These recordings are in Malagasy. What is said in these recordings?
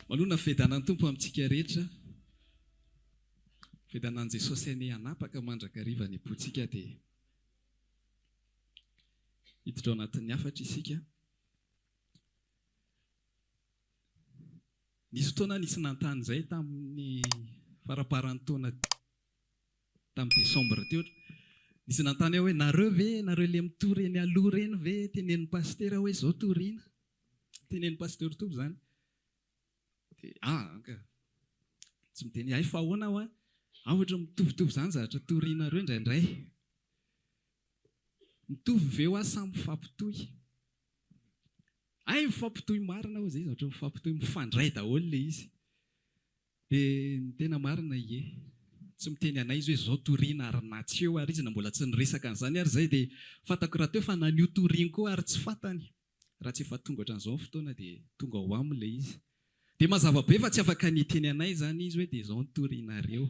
Manona fedanan'ny tompo amintsika rehetra. Fedanan'i Jesosy any anapaka mandrakariva ny apotsika dia hiditra ao anatin'ny hafatra isika. Nisy fotoana nisy nantany izay tamin'ny faraparan'ny taona tamin'ny Desambra teo. Nisy nantany hoe nareo le mitoreny aloha reny ve tenen'ny pastera hoe zao toriana. Tenen'ny pasteur tovo zany. Dia tsy miteny ay fa ahoana aho ohatra mitovitovy zany zavatra torianareo indraindray. Mitovy ve ho aho samy mifampitohy? Ay mifampitohy marina ho zay zavatra mifampitohy mifandray daholo le izy. Dia ny tena marina tsy miteny anay izy hoe zao toriana ary natsy eo ary izy na mbola tsy niresaka an'izany ary zay dia fantako raha teo fa nanio toriana koa ary tsy fantany. Raha tsy efa tonga hatran'izao fotoana dia tonga ho aminy ilay izy. Dia mazava be fa tsy afaka niteny anay zany izy hoe dia zao ny torianareo.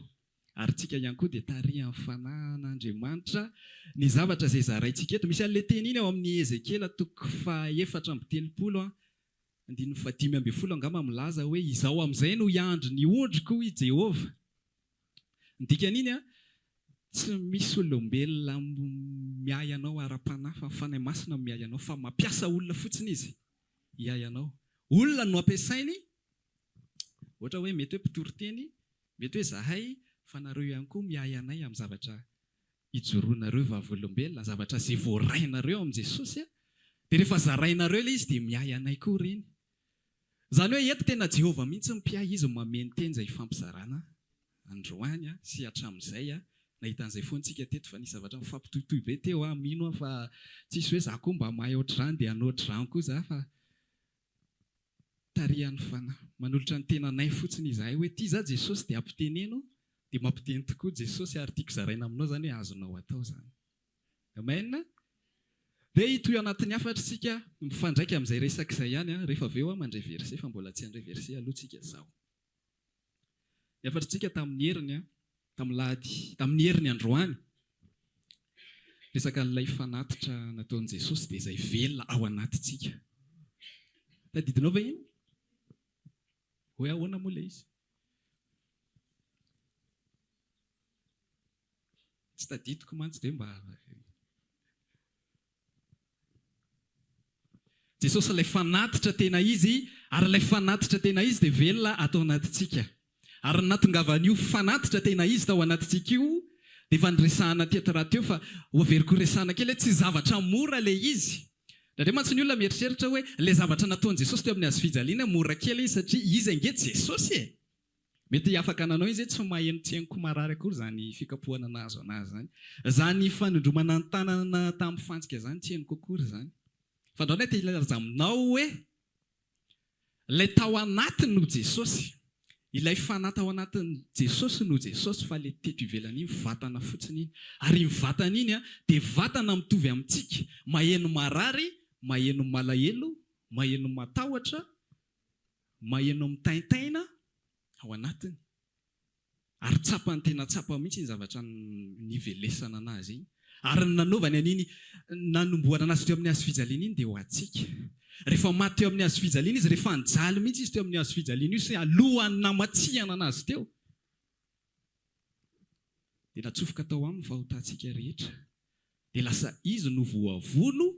Ary tsika ihany koa dia tarihan'ny fanan'Andriamanitra ny zavatra izay zaraintsika eto. Misy an'ilay teny iny ao amin'ny Ezekela 4:7 5:5 angamba milaza hoe izao amin'izay no hiandry ny ondriko i Jehova. Ny dikan'iny tsy misy olombelona miay anao ara-panahy fa fanahy masina miay anao fa mampiasa olona fotsiny izy hiay anao. Olona no ampiasainy. Ohatra hoe mety hoe mpitoroteny, mety hoe zahay fa nareo ihany koa miay anay amin'ny zavatra ijoroanareo vavolombelona, zavatra izay voarainareo amin'i Jesosy. Dia rehefa zarainareo ilay izy dia miay anay koa reny. Zany hoe eto tena Jehova mihitsy mpiay izy mameno teny izay fampizarana androany sy hatramin'izay. Nahita an'izay foantsika teto fa nisy zavatra mifampitohitohy be teo mino fa tsisy hoe za koa mba mahay ohatr'izany dia hanao ohatr'izany koa za fa tarihan'ny fanahy. Manolotra ny tenanay fotsiny izahay hoe ity za Jesosy dia ampiteneno dia mampiteny tokoa Jesosy ary tiako zaraina aminao zany hoe azonao atao zany. Amen. Dia hitoy anatin'ny hafatra isika mifandraika amin'izay resaka izay ihany rehefa avy eo mandray verset fa mbola tsy handray verset aloha tsika izao. Ny hafatritsika tamin'ny heriny tamin'ny heriny androany resaka n'ilay fanatitra nataon'i Jesosy dia izay velona ao anatintsika. Tadidinao ve iny? Hoe ahoana moa ilay izy? Tsy tadidiko mantsy dia mba Jesosy ilay fanatitra tena izy ary ilay fanatitra tena izy dia velona atao anatintsika. Ary natongavan'io fanatitra tena izy tao anatintsika io dia efa niresahana teto raha teo fa ho averiko resahana kely tsy zavatra mora ilay izy. Dia mantsy ny olona mieritreritra hoe ilay zavatra nataon'i Jesosy teo amin'ny hazofijaliana mora kely izy satria izy ange Jesosy. Mety afaka nanao izy tsy maheno tsy hainko marary akory izany fikapohana nahazo anazy zany. Izany fanondromana ny tanana tamin'ny fantsika izany tsy hainoko akory izany. Fa andao te ilaza aminao hoe ilay tao anatiny no Jesosy. Ilay fanahy tao anatin'ny Jesosy no Jesosy fa ilay teto ivelany iny vatana fotsiny iny. Ary iny vatana iny dia vatana mitovy amintsika. Maheno marary, maheno malahelo, maheno matahotra, maheno mitaintaina ao anatiny. Ary tsapany tena tsapa mihitsy ny zavatra nivelesana anazy iny. Ary nanaovany an'iny nanomboana anazy teo amin'ny hazofijaliana iny dia ho antsika. Rehefa maty teo amin'ny hazofijaliana izy, rehefa nijaly mihitsy izy teo amin'ny hazofijaliana io sy alohan'ny namatsiana anazy teo. Dia natsofoka tao amin'ny fahotantsika rehetra. Dia lasa izy no voavono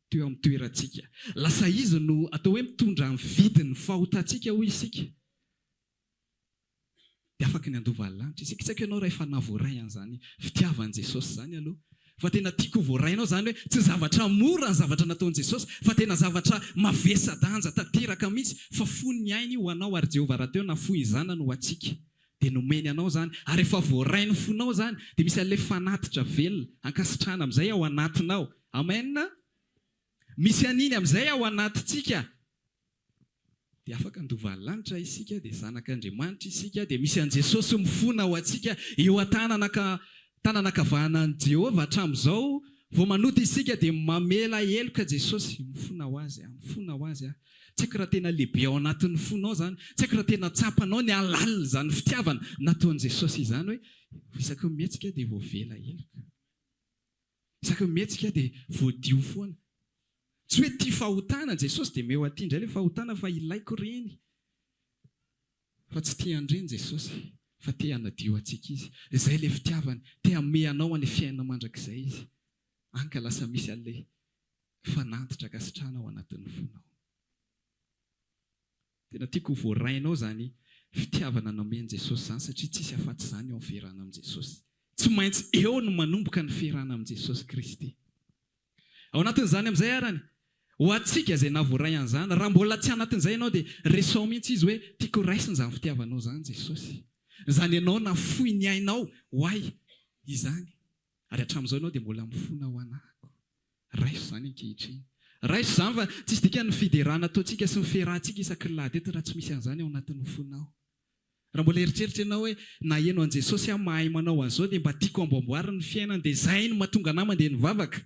teo amin'ny toerantsika. Lasa izy no atao hoe mitondra amin'ny vidiny fahotantsika hoy isika. Dia afaka ny andoavany lanitra isika. Tsy haiko ianao raha efa navoray an'izany fitiavan'i Jesosy izany aloha. Fa tena tiako voarainao izany hoe tsy zavatra mora ny zavatra nataon'i Jesosy fa tena zavatra mavesa-danja tanteraka mihitsy fa fony ny ainy ho anao ary Jehova raha teo nafoy izany ho antsika. Dia nomeny anao zany ary efa voarainy fonao zany dia misy an'ilay fanatitra velona ankasitrahana amin'izay ao anatinao. Amen. Misy an'iny amin'izay ao anatintsika. Dia afaka andovany lanitra isika dia zanak'Andriamanitra isika dia misy an' Jesosy mifona ho antsika eo an-tananakavanan'i Jehova hatramin'izao vao manoto isika dia mamela heloka Jesosy mifona ho azy. Mifona ho azy. Tsy haiko raha tena lehibe ao anatin'ny fonao zany. Tsy haiko raha tena tsapanao ny alalina izany fitiavana nataon'i Jesosy izany hoe isaky mihetsika dia voavela heloka. Isaky mihetsika dia voadio foana. Tsy hoe tia fahotana Jesosy dia meo aty indray ilay fahotana fa ilaiko reny. fa tsy tia andreny Jesosy fa tia hanadio antsika izy. Izay le fitiavany, tia hanome anao an'le fiainana mandrakizay izy. Anka lasa misy an'le fanantitra kasitrahana ao anatin'ny fonao. Tena tiako voarainao zany fitiavana nameny Jesosy zany satria tsisy afaty zany eo amin'ny fiarahana amin'ny Jesosy. Tsy maintsy eo no manomboka ny fiarahana amin'ny Jesosy Kristy. Ao anatin'izany amin'izay arany, ho antsika izay nahavoaray an'izany, raha mbola tsy anatin'izay ianao dia resao mihitsy izy hoe tiako raisiny izany fitiavanao zany Jesosy. Izany ianao nafoy ny ainao ho ahy izany. Ary hatramin'izao ianao dia mbola mifona ho anahako. Raiso zany ankehitriny. Raiso zany fa tsisy dikany ny fiderana ataontsika sy ny fiarahantsika isan-kilady eto raha tsy misy an'izany ao anatin'ny fonao. Raha mbola eritreritra ianao hoe naheno an Jesosy aho mahay manao an'izao dia mba tiako amboamboarina ny fiainana dia izay no mahatonga anahy mandeha nivavaka.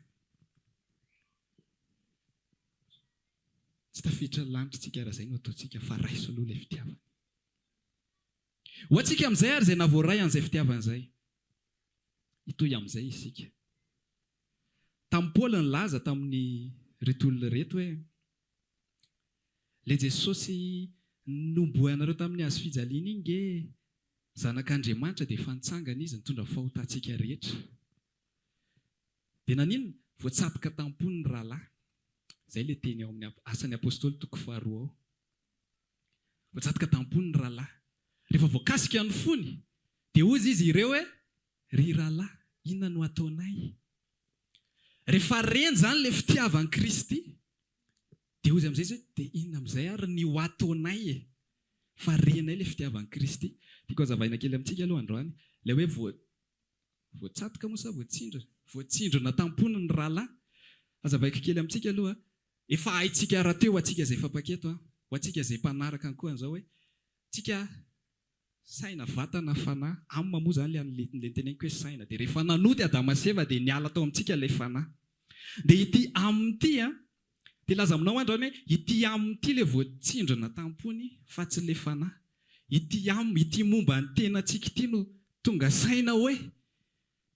Tsy tafiditra lanitra tsika raha izay no ataontsika fa raiso aloha ilay fitiavana. Ho antsika amin'izay ary izay nahavoaray an'izay fitiavana izay. Itoy amin'izay isika. Tamin'ny Paoly nilaza tamin'ny reto olona reto hoe le Jesosy nomboanareo tamin'ny hazo fijaliana iny nge zanak'Andriamanitra dia efa nitsangana izy nitondra fahotantsika rehetra. Dia nanino? Voatsatoka tampony ny rahalahy. Izay le teny ao amin'ny asan'ny apôstôly 2:2 ao. Voatsatoka tampony ny rahalahy. Rehefa voakasika ny fony dia hozy izy ireo hoe ry rahalahy, inona no ataonay? Rehefa reny zany le fitiavan'i Kristy dia hozy amin'izay hoe dia inona amin'izay ary ny ho ataonay e? Fa renay le fitiavan'i Kristy. Tiako hazavaina kely amintsika aloha androany. Ilay hoe voatsatoka moa sa voatsindrona? Voatsindrona tampony ny rahalahy. Hazavaiko kely amintsika aloha. Efa haitsika raha teo atsika izay fampaketo, ho atsika izay mpanaraka koa an'izao hoe tsika saina vatana fanahy. Amina moa zany le teneniko hoe saina. Dia rehefa nanody Adama sy Eva dia niala tao amintsika ilay fanahy. Dia ity amin'ity dia laza aminao androany hoe ity amin'ity le voatsindrona tampony fa tsy le fanahy. Ity momba ny tenantsika ity no tonga saina hoe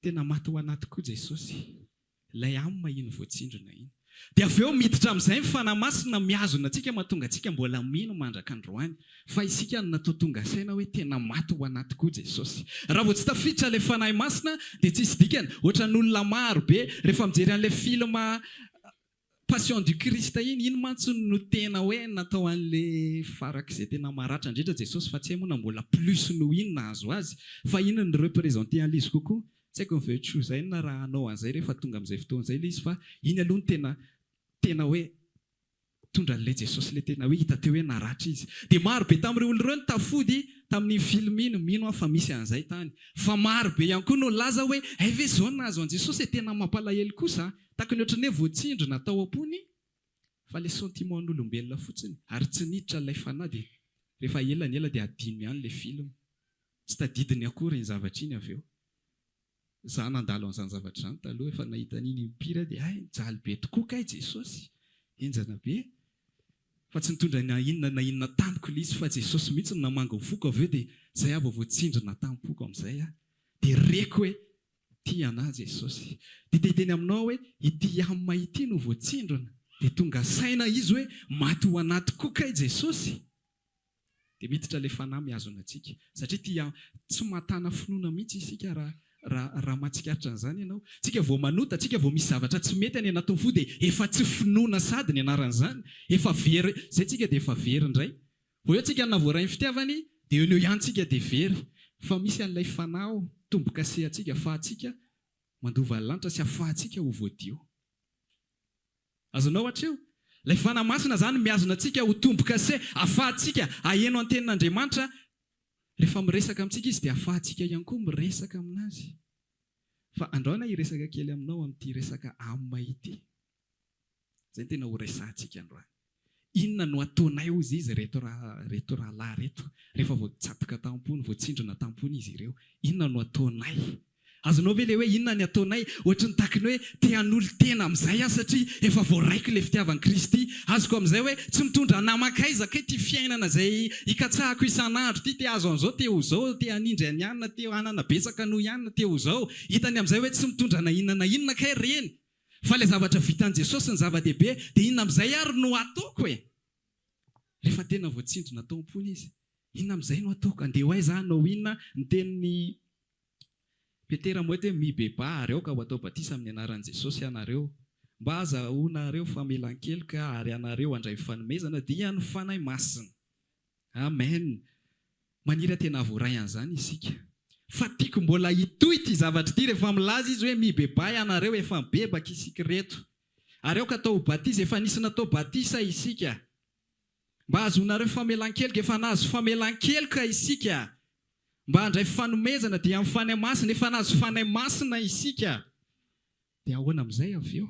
tena maty ho anaty koa Jesosy. Ilay amina iny voatsindrona iny. Dia avy eo miditra amin'izay ny fanahy masina mihazona antsika mahatonga antsika mbola mino mandraka androany. Fa isika no natao tonga saina hoe tena maty ho anaty koa Jesosy. Raha vao tsy tafiditra ilay fanahy masina dia tsisy dikany. Ohatran'olona maro be rehefa mijery an'ilay filma Passion du Christ iny mantsy no tena hoe natao an'ilay farak'izay tena maratra indrindra Jesosy fa tsy hay moa na mbola plus no iny nahazo azy. Fa iny ny représenter an'izy kokoa. Tsy haiko ny vehitr'o izay na raha hanao an'izay rehefa tonga amin'izay fotoana izay ilay izy fa iny aloha ny tena hoe tondra an'ilay Jesosy ilay tena hoe hita teo hoe naratra izy. Dia maro be tamin'ireo olona ireo ny tafody tamin'ny film iny, mino fa misy an'izay tany. Fa maro be ihany koa no laza hoe ve zao nahazo an Jesosy tena mampalahelo kosa. Tahaka ny ohatran'ny hoe voatsindrona tao am-pony fa ilay sentimen'olombelona fotsiny ary tsy niditra ilay fanahy dia rehefa ela dia adino ihany ilay film. Tsy tadidiny akory ny zavatra iny avy eo. Za nandalo an'izany zavatra izany taloha efa nahita an'iny impira dia jaly be tokoa kay Jesosy. Enjana be. Fa tsy nitondra na inona tampoko ilay izy fa Jesosy mihitsy no namanga foko avy eo dia izay avy voatsindrona tampoko amin'izay dia reko hoe tia anahy Jesosy. Dia teny aminao hoe ity amina ity no voatsindrona dia tonga saina izy hoe maty ho anaty koa kay Jesosy. Dia miditra ilay fanahy mihazona antsika satria tsy mahatana finoana mihitsy isika raha mahatsikaritra an'izany ianao. Tsika vao manota, tsika vao misy zavatra tsy mety any anatin'ny fo dia efa tsy finoana sady ny anaran'izany. Efa very, izay tsika dia efa very indray. Vao eo tsika nahavoaray ny fitiavany dia eo ihany tsika dia very. Fa misy an'ilay fanahy tombo-kase antsika ahafahantsika mandova lanitra sy ahafahantsika ho voadio. Azonao hatreo? Ilay fanahy masina zany mihazona antsika ho tombo-kase ahafahantsika aheno an-tenin'Andriamanitra. Rehefa miresaka amintsika izy dia ahafahantsika ihany koa miresaka aminazy. Fa androana hiresaka kely aminao amin'ity resaka amina ity. Izay tena ho resahantsika androany. Inona no ataonay hozy izy reto rahalahy reto. Rehefa voatsatoka tampony, voatsindrona tampony izy ireo. Inona no ataonay? Azonao ve ilay hoe inona ny ataonay? Ohatran'ny takiny hoe tean'olo tena amin'izay satria efa voaraiko ilay fitiavan'i Kristy. Azoko amin'izay hoe tsy mitondra namakaiza kay ty fiainana izay ikatsahako isan'andro ty azo an'izao te ho zao, te hanindry any anina, te hanana betsaka noho ihany te ho zao. Hitany amin'izay hoe tsy mitondra na inona kay reny. Fa ilay zavatra vitan'i Jesosy ny zava-dehibe dia inona amin'izay ary no ataoko e. Rehefa tena voatsindrona tao am-pony izy inona amin'izay no ataoko, andeha ho aiza anao inona ny tenin'ny Petera moa hoe mibeba areo ka ho atao batisa amin'ny anaran'i Jesosy ianareo, mba azahoanareo famelan-keloka ary anareo handray fanomezana dia ny fanahy masina. Amen. Maniry tena voaray an'izany isika. Fa tiako mbola hitoy ity zavatra ity rehefa milaza izy hoe mibeba ianareo efa mibebaka isika reto. Areo ka atao batisa, efa nisy natao batisa isika. Mba azahoanareo famelan-keloka, efa nahazo famelan-keloka isika. Mba handray fanomezana dia amin'ny fanahy masina, efa nahazo fanahy masina isika. Dia ahoana amin'izay avy eo?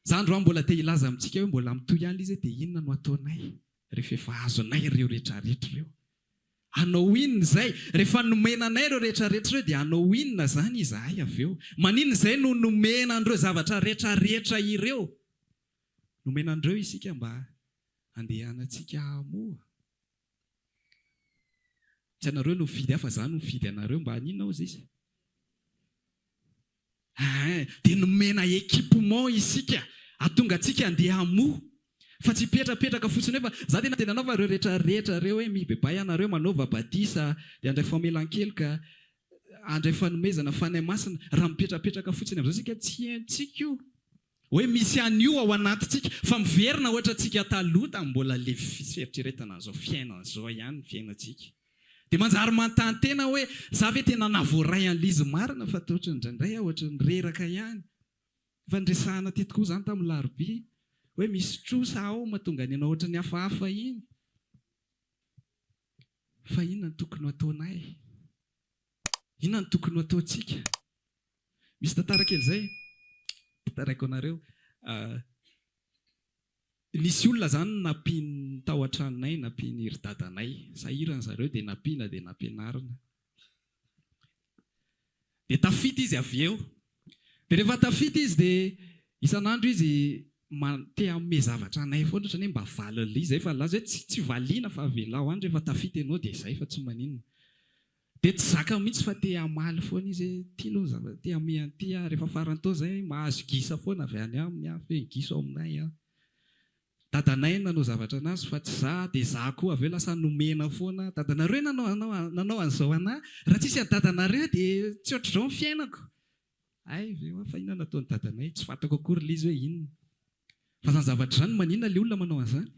Izany androany mbola te hilaza amintsika hoe mbola mitoy ihany izy dia inona no ataonay rehefa efa azonay ireo rehetrarehetra ireo. Anao inona izay? Rehefa nomenanay ireo rehetrarehetra ireo dia anao inona izany izahay avy eo? Maninona izay no nomenandreo zavatra rehetrarehetra ireo? Nomenandreo isika mba andehanantsika hamoa. Tsy anareo no mifidy afa izany no mifidy anareo mba haninona ao izy? Dia nomena équipement isika ahatonga antsika andeha hamoa. Fa tsy petrapetraka fotsiny hoe fa za tena naova ireo rehetrarehetra ireo hoe mibeba ianareo manova batisa dia handray famelan-keloka, handray fanomezana, fanahy masina, raha mipetrapetraka fotsiny amin'izao isika tsy haintsika io. Hoe misy an'io ao anatintsika fa miverina ohatra antsika taloha tamin'ny mbola le fieritreretana an'izao fiainana izao ihany ny fiainantsika. Dia manjary manontany tena hoe za ve tena navoaray an'izy marina fa toatra indraindray ohatra ny reraka ihany. Fa nresahana tetikoa izany tamin'ny larobia hoe misy trosa ao mahatonga ny anao ohatra ny hafahafa iny. Fa inona ny tokony ho ataonay? Inona ny tokony ho ataontsika? Misy tantara kely izay tantaraiko anareo. Nisy olona izany nampiany tao an-tranonay, nampiany ry dadanay. Sahirana zareo dia nampiana dia nampianarina. Dia tafita izy avy eo. Dia rehefa tafita izy dia isan'andro izy te hanome zavatra anay foana ohatrany hoe mba valin'ilay izy. Efa laza hoe tsy valiana fa avelao any rehefa tafita ianao dia izay fa tsy maninona. Dia tsy zaka mihitsy fa te hamaly foana izy. Ty aloha zavatra te hame an'ity rehefa farany tao izay mahazo gisa foana avy any aminy fe giso ao aminay. Dadanay nanao zavatra anazy fa tsy za dia za koa avy eo lasa nomena foana. Dadanareo nanao an'izao ana. Raha tsisy any dadanareo dia tsy ohatr'izao ny fiainako. Ay fa inona nataony dadanay? Tsy fantako akory ilay izy hoe inona. Fa izany zavatra izany maninona ilay olona manao an'izany?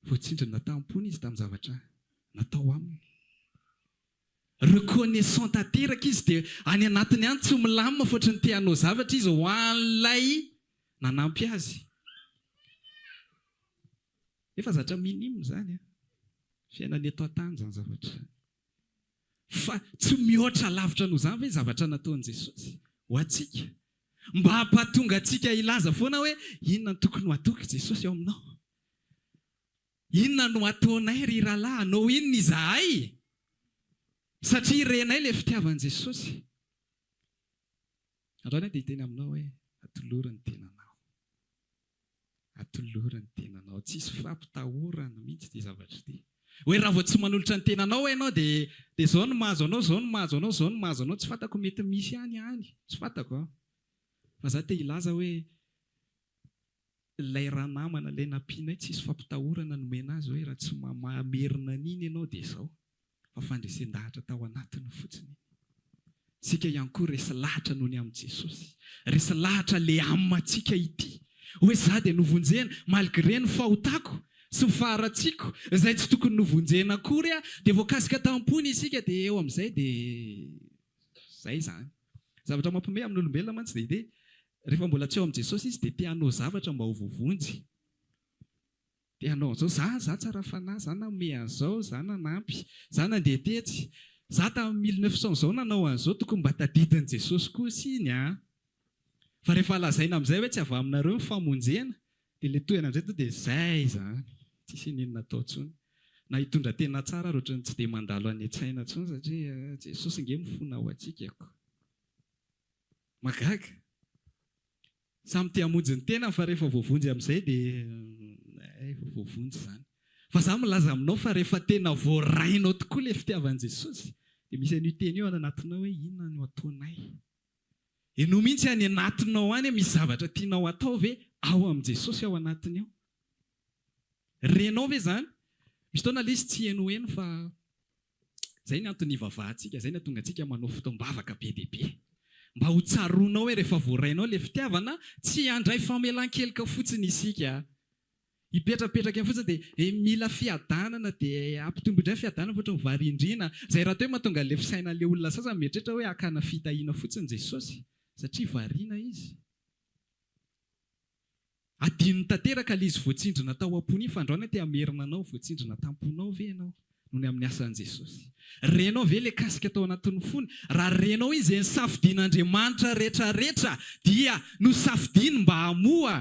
Voatsindrina tampony izy tamin'ny zavatra natao aminy. Reconnaissant tanteraka izy dia any anatiny any tsy milamina fa ohatrany te hanao zavatra izy ho an'ilay nanampy azy. Efa zavatra minime izany. Fiainana eto an-tany izany zavatra. Fa tsy mihoatra lavitra noho izany ve zavatra nataon'i Jesosy ho antsika? Mba hampahatonga antsika hilaza foana hoe inona no tokony ho ataoko Jesosy eo aminao? Inona no ataonay ry rahalahy? Anao inona izahay? Satria renay ilay fitiavan'i Jesosy. Androany dia hiteny aminao hoe atolora ny tenanao. Atolora ny tenanao. Tsisy fampitahorana mihitsy ity zavatra ity. Hoe raha vao tsy manolotra ny tenanao ianao dia izao no mahazo anao, izao no mahazo anao, izao no mahazo anao. Tsy fantako mety misy ihany. Tsy fantako. Fa za te hilaza hoe ilay raha namana, ilay nampianay tsisy fampitahorana nomena azy hoe raha tsy mamerina an'iny ianao dia izao. Fa fandresen-dahatra tao anatiny fotsiny. Sika ihany koa resy lahatra noho ny amin'i Jesosy. Resy lahatra le amintsika ity. Hoe za dia novonjena malgré ny fahotako sy ny faharatsiako izay tsy tokony novonjena akory dia voakasika tampony isika dia eo amin'izay dia izay izany. Zavatra mampiomehy amin'ny olombelona mantsy dia rehefa mbola tsy eo amin'i Jesosy izy dia te hanao zavatra mba ho vovonjy. Te hanao an'izao, za tsara fanahy, za nanome an'izao, za nanampy, za nandeha tetsy, za tamin'ny 1900 izao nanao an'izao, tokony mba tadidin'i Jesosy koa siny. Fa rehefa lazaina amin'izay hoe tsy avy aminareo ny famonjena dia ilay toerana amin'izay dia izay izany. Tsisy inona natao intsony. Na hitondra tena tsara ary ohatrany tsy dia mandalo any an-tsaina intsony satria Jesosy nge mifona ho antsika. Magaga. Samy te hamonjy ny tena fa rehefa voavonjy amin'izay dia voavonjy izany. Fa za milaza aminao fa rehefa tena voarainao tokoa ilay fitiavan'i Jesosy dia misy an'io teny eo anatinao hoe inona no ataonay. Eno mihitsy any anatinao any misy zavatra tianao atao ve ao amin'i Jesosy ao anatiny ao? Renao ve izany? misy taona ilay izy tsy heno eny fa zay ny antony vavahantsika, zay ny atonga antsika manao fotoam-bavaka be dia be. Mba ho tsaroanao hoe rehefa voarainao ilay fitiavana, tsy handray famelan-kelika fotsiny isika. Hipetrapetraka eny fotsiny dia mila fiadanana dia ampitombo indray fiadanana foatra ny varindrina. Zay raha teo mahatonga ilay fisainan'ilay olona sasany mieritreritra hoe hakana fitahiana fotsiny Jesosy satria variana izy. Adinony tanteraka ilay izy voatsindrina tao am-pony iny, fa androany te hamerina anao voatsindrina tamponao ve ianao noho ny amin'ny asan'i Jesosy. Renao ve ilay kasika tao anatin'ny fony? Raha renao izy ny safidian'Andriamanitra rehetrarehetra dia no safidiny mba hamoa.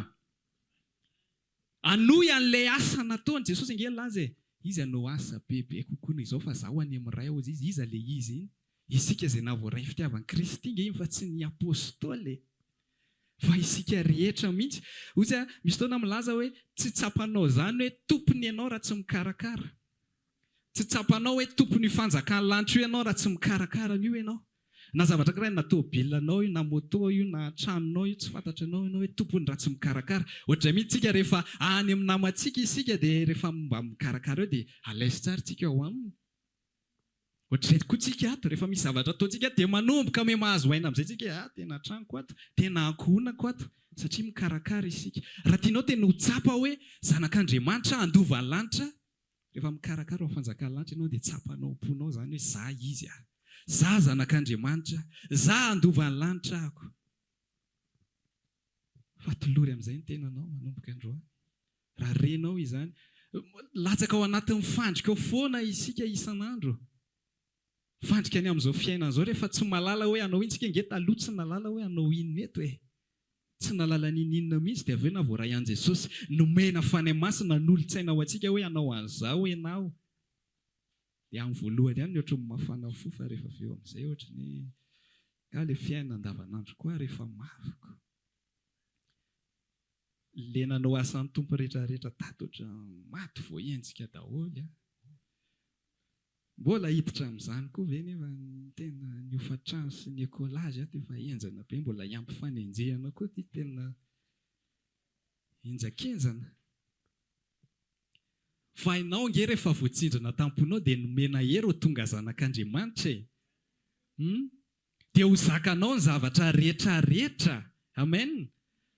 Anohy an'ilay asa nataony Jesosy inge laza izy hanao asa bebe kokoa noho izao fa zaho any amin'ny ray ozy izy, iza ilay izy iny? Isika izay nahavoaray fitiavan'i Kristy inge iny fa tsy ny apôstôly. Fa isika rehetra mihitsy. Ohatsy misy taona milaza hoe tsy tsapanao zany hoe tompony ianao raha tsy mikarakara. Tsy tsapanao hoe tompony fanjakana lanitra io ianao raha tsy mikarakara an'io ianao. Na zavatra kiray na tôbilanao io, na moto io, na tranonao io, tsy fantatra anao hoe tompony raha tsy mikarakara. Ohatray mihitsy tsika rehefa any amin'ny namantsika isika dia rehefa mba mikarakara eo dia alaisy tsara tsika ao aminy. Ohatray koa tsika ato rehefa misy zavatra ataontsika dia manomboka me mahazo aina amin'izay tsika tena tranoko ato, tena ankohonako ato satria mikarakara isika. Raha tianao tena ho tsapa hoe zanak'Andriamanitra andova ny lanitra, rehefa mikarakara ao fanjakana lanitra ianao dia tsapanao am-ponao zany hoe za izy a. Za zanak'Andriamanitra, za andova ny lanitra ako. Fa tolory amin'izay ny tenanao manomboka androany. Raha renao izany, latsaka ao anatin'ny fandrika ao foana isika isan'andro. Fandrika any amin'izao fiainan'izao rehefa tsy malala hoe anao intsika inge taloha tsy nalala hoe anao ino eto e. Tsy nalala ninina mihitsy dia avy eo navoray an'i Jesosy nomena fany masina n'olon-tsaina ao antsika hoe anao an'izao ianao. Dia amin'ny voalohany ihany ny ohatran'ny mafana fo fa rehefa avy eo amin'izay ohatran'ny ilay fiainana andavanandro koa rehefa mafiko. Ilay nanao asan'ny tompo rehetrarehetra tato ohatra maty voahenjika daholo. Mbola hiditra amin'izany koa ve nefa tena ny hofa-trano sy ny ekolazy dia efa henjana be, mbola hiampy fanenjehana koa ty tena henjakenjana. Fa ianao nge rehefa voatsindrana tamponao dia nomena hery ho tonga zanak'Andriamanitra e. Dia ho zakanao ny zavatra rehetrarehetra. Amen.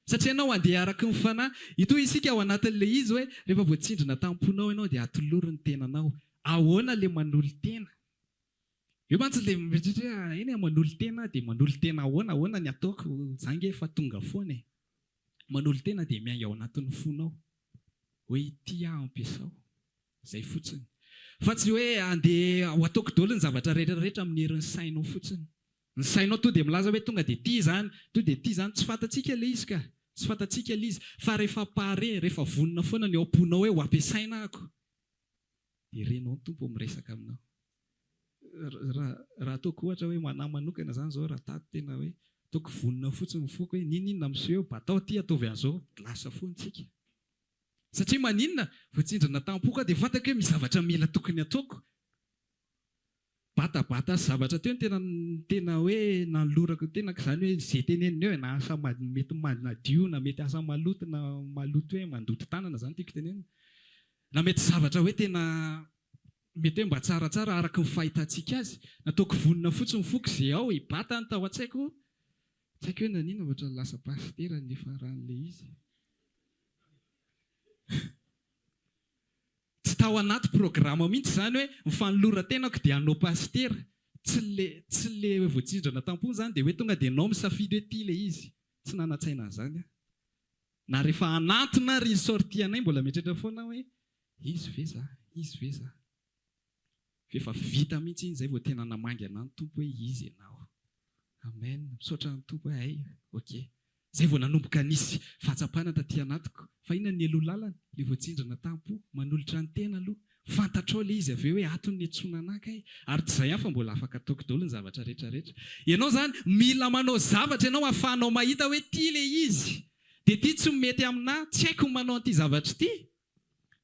Satria ianao andeha araka ny fanahy. Ito isika ao anatin'ilay izy hoe rehefa voatsindrana tamponao ianao dia atolory ny tenanao. Ahoana ilay manolo tena? Io mantsy ilay mieritreritra eny manolo tena dia manolo tena ahoana ny ataoko? Zange efa tonga foana e. Manolo tena dia miainga ao anatin'ny fonao. Hoe ity aho ampiasao. Izay fotsiny. Fa tsy hoe andeha ho ataoko daholo ny zavatra rehetrarehetra amin'ny herin'ny sainao fotsiny. Ny sainao to dia milaza hoe tonga dia ity zany, to dia ity zany, tsy fantatsika ilay izy ka. Tsy fantatsika ilay izy. Fa rehefa pare, rehefa vonona foana ny ao am-ponao hoe ho ampiasaina ako. Dia renao ny tompo miresaka aminao. Raha ataoko ohatra hoe manahy manokana zany zao raha tato tena hoe ataoko vonona fotsiny foko hoe ninona miseho batao ty ataovy an'izao, lasa foantsika. Satria maninona voatsindrana tampoko dia fantako hoe misy zavatra mila tokony ataoko. Batabata zavatra teo tena hoe nanolorako tena izany hoe izay tenenina eo na asa mety manadio na mety asa maloto na maloto hoe mandoto tanana zany tiako tenenina. Na mety zavatra hoe tena mety hoe mba tsaratsara araka ny fahitantsika azy. Nataoko vonona fotsiny foko izay ao hibata ny tao an-tsaiko. Tsy haiko hoe nanina ohatra lasa pastera ny faran'ilay izy. Tsy tao anaty programa mihitsy izany hoe mifanoloran-tenako dia hanao pastera. Tsy le voatsindrana tampony zany dia hoe tonga dia anao misafidy hoe ity ilay izy. Tsy nanantsaina an'izany aho. Na rehefa anantona ry sortianay mbola mieritreritra foana hoe izy ve za? Izy ve za? Efa vita mihitsy iny izay vao tena namangana ny tompo hoe izy ianao. Amen. Misaotra ny tompo hoe hay, ok. Izay vao nanomboka nisy fahatsapana taty anatiko. Fa inona ny aloha lalana? Ilay voatsindrana tampo, manolotra ny tena aloha. Fantatrao ilay izy avy eo hoe atony ny antsoina anakay. Ary tsy izay ihany fa mbola afaka ataoko daholo ny zavatra rehetrarehetra. Ianao zany mila manao zavatra ianao ahafahanao mahita hoe ity ilay izy. Dia ity tsy mety aminahy, tsy haiko manao an'ity zavatra ity.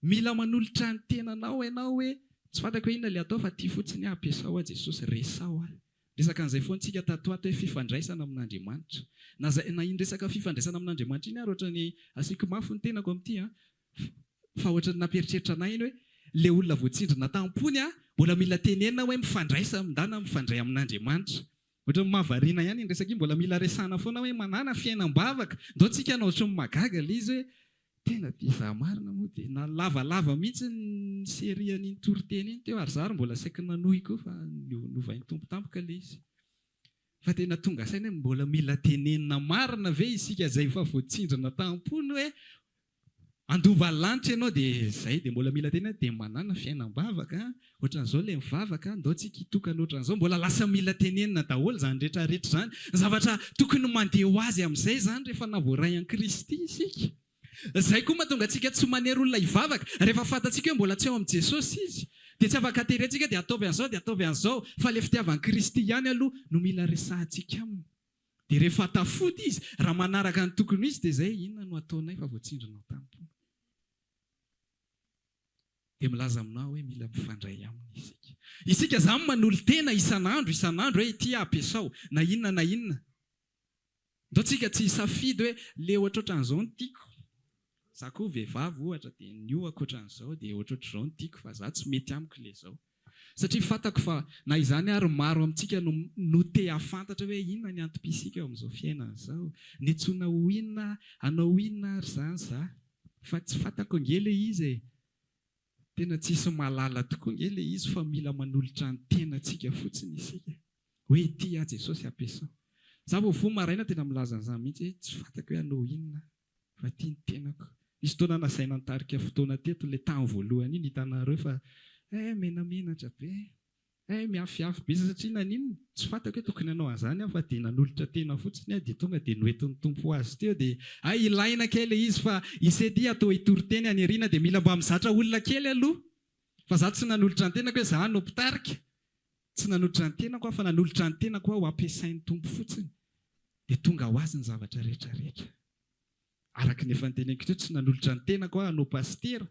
Mila manolotra ny tenanao ianao hoe tsy fantako hoe inona ilay atao fa ity fotsiny ampiasao a Jesosy, resao aho. Resaka an'izay foana tsika tatoato hoe fifandraisana amin'Andriamanitra. Na iny resaka fifandraisana amin'Andriamanitra iny ary ohatran'ny asiako mafy ny tenako amin'ity fa ohatran'ny namperitreritra anay iny hoe le olona voatsindrina tampony mbola mila tenenina hoe mifandraisa mindana mifandray amin'Andriamanitra. Ohatra ny mahavariana ihany ny resaka mbola mila resana foana hoe manana fiainam-bavaka. Ndao tsika hanao ohatry ny magaga ilay izy hoe tena dia marina moa dia na lavalava mihitsy ny serian'iny toriteny iny teo ary zary mbola saika nanohy koa fa novainy tompo tampoka ilay izy. Fa tena tonga saina hoe mbola mila tenenina marina ve isika izay efa voatsindrina tampony hoe andova lanitra ianao dia izay dia mbola mila tenenina dia manana fiainam-bavaka. Ohatran'izao ilay mivavaka ndao tsika hitokana ohatran'izao mbola lasa mila tenenina daholo izany rehetrarehetra izany. Zavatra tokony mandeha ho azy amin'izay izany rehefa navoray an'i Kristy isika. Izay koa mahatonga antsika tsy manery olona hivavaka rehefa fantatsika hoe mbola tsy eo amin'i Jesosy izy. Dia tsy afaka terentsika dia ataovy an'izao dia ataovy an'izao fa ilay fitiavan'i Kristy ihany aloha no mila resahantsika aminy. Dia rehefa tafody izy raha manaraka ny tokony izy dia izay inona no ataonay fa voatsindrina tampony. Dia milaza aminao hoe mila mifandray aminy isika. Isika izany manolo tena isan'andro hoe ity ampiasao na inona na inona. Ndao tsika tsy hisafidy hoe le ohatrohatran'izao no tiako. Za koa vehivavy ohatra dia niohako ohatran'izao dia ohatrohatr'izao no tiako fa za tsy mety amiko ilay izao. Satria fantako fa na izany ary maro amintsika no te hafantatra hoe inona ny antom-pisika eo amin'izao fiainana izao. Niantsoina ho inona, hanao inona ary izany za. Fa tsy fantako angely izy e. Tena tsisy mahalala tokoa angely izy fa mila manolotra ny tenantsika fotsiny isika. Hoe ity Jesosy ampiasao. Za vao fo maraina tena milaza an'izany mihitsy hoe tsy fantako hoe hanao inona fa ity ny tenako. Misy fotoana nasaina nitarika fotoana teto ilay tany voalohany iny hitanareo fa menamenatra be, miafiafy be satria nanino tsy fantako hoe tokony hanao an'izany fa dia nanolotra tena fotsiny dia tonga dia noentin'ny tompo azy teo dia ilaina kely izy fa isety atao hitory-teny any ariana dia mila mba mizatra olona kely aloha. Fa za tsy nanolotra ny tenako hoe za no mpitarika. Tsy nanolotra ny tenako fa nanolotra ny tenako ho ampiasain'ny tompo fotsiny. Dia tonga ho azy ny zavatra rehetrarehetra. Araka ny efa niteneniko teo tsy nanolotra ny tenako hanao pastera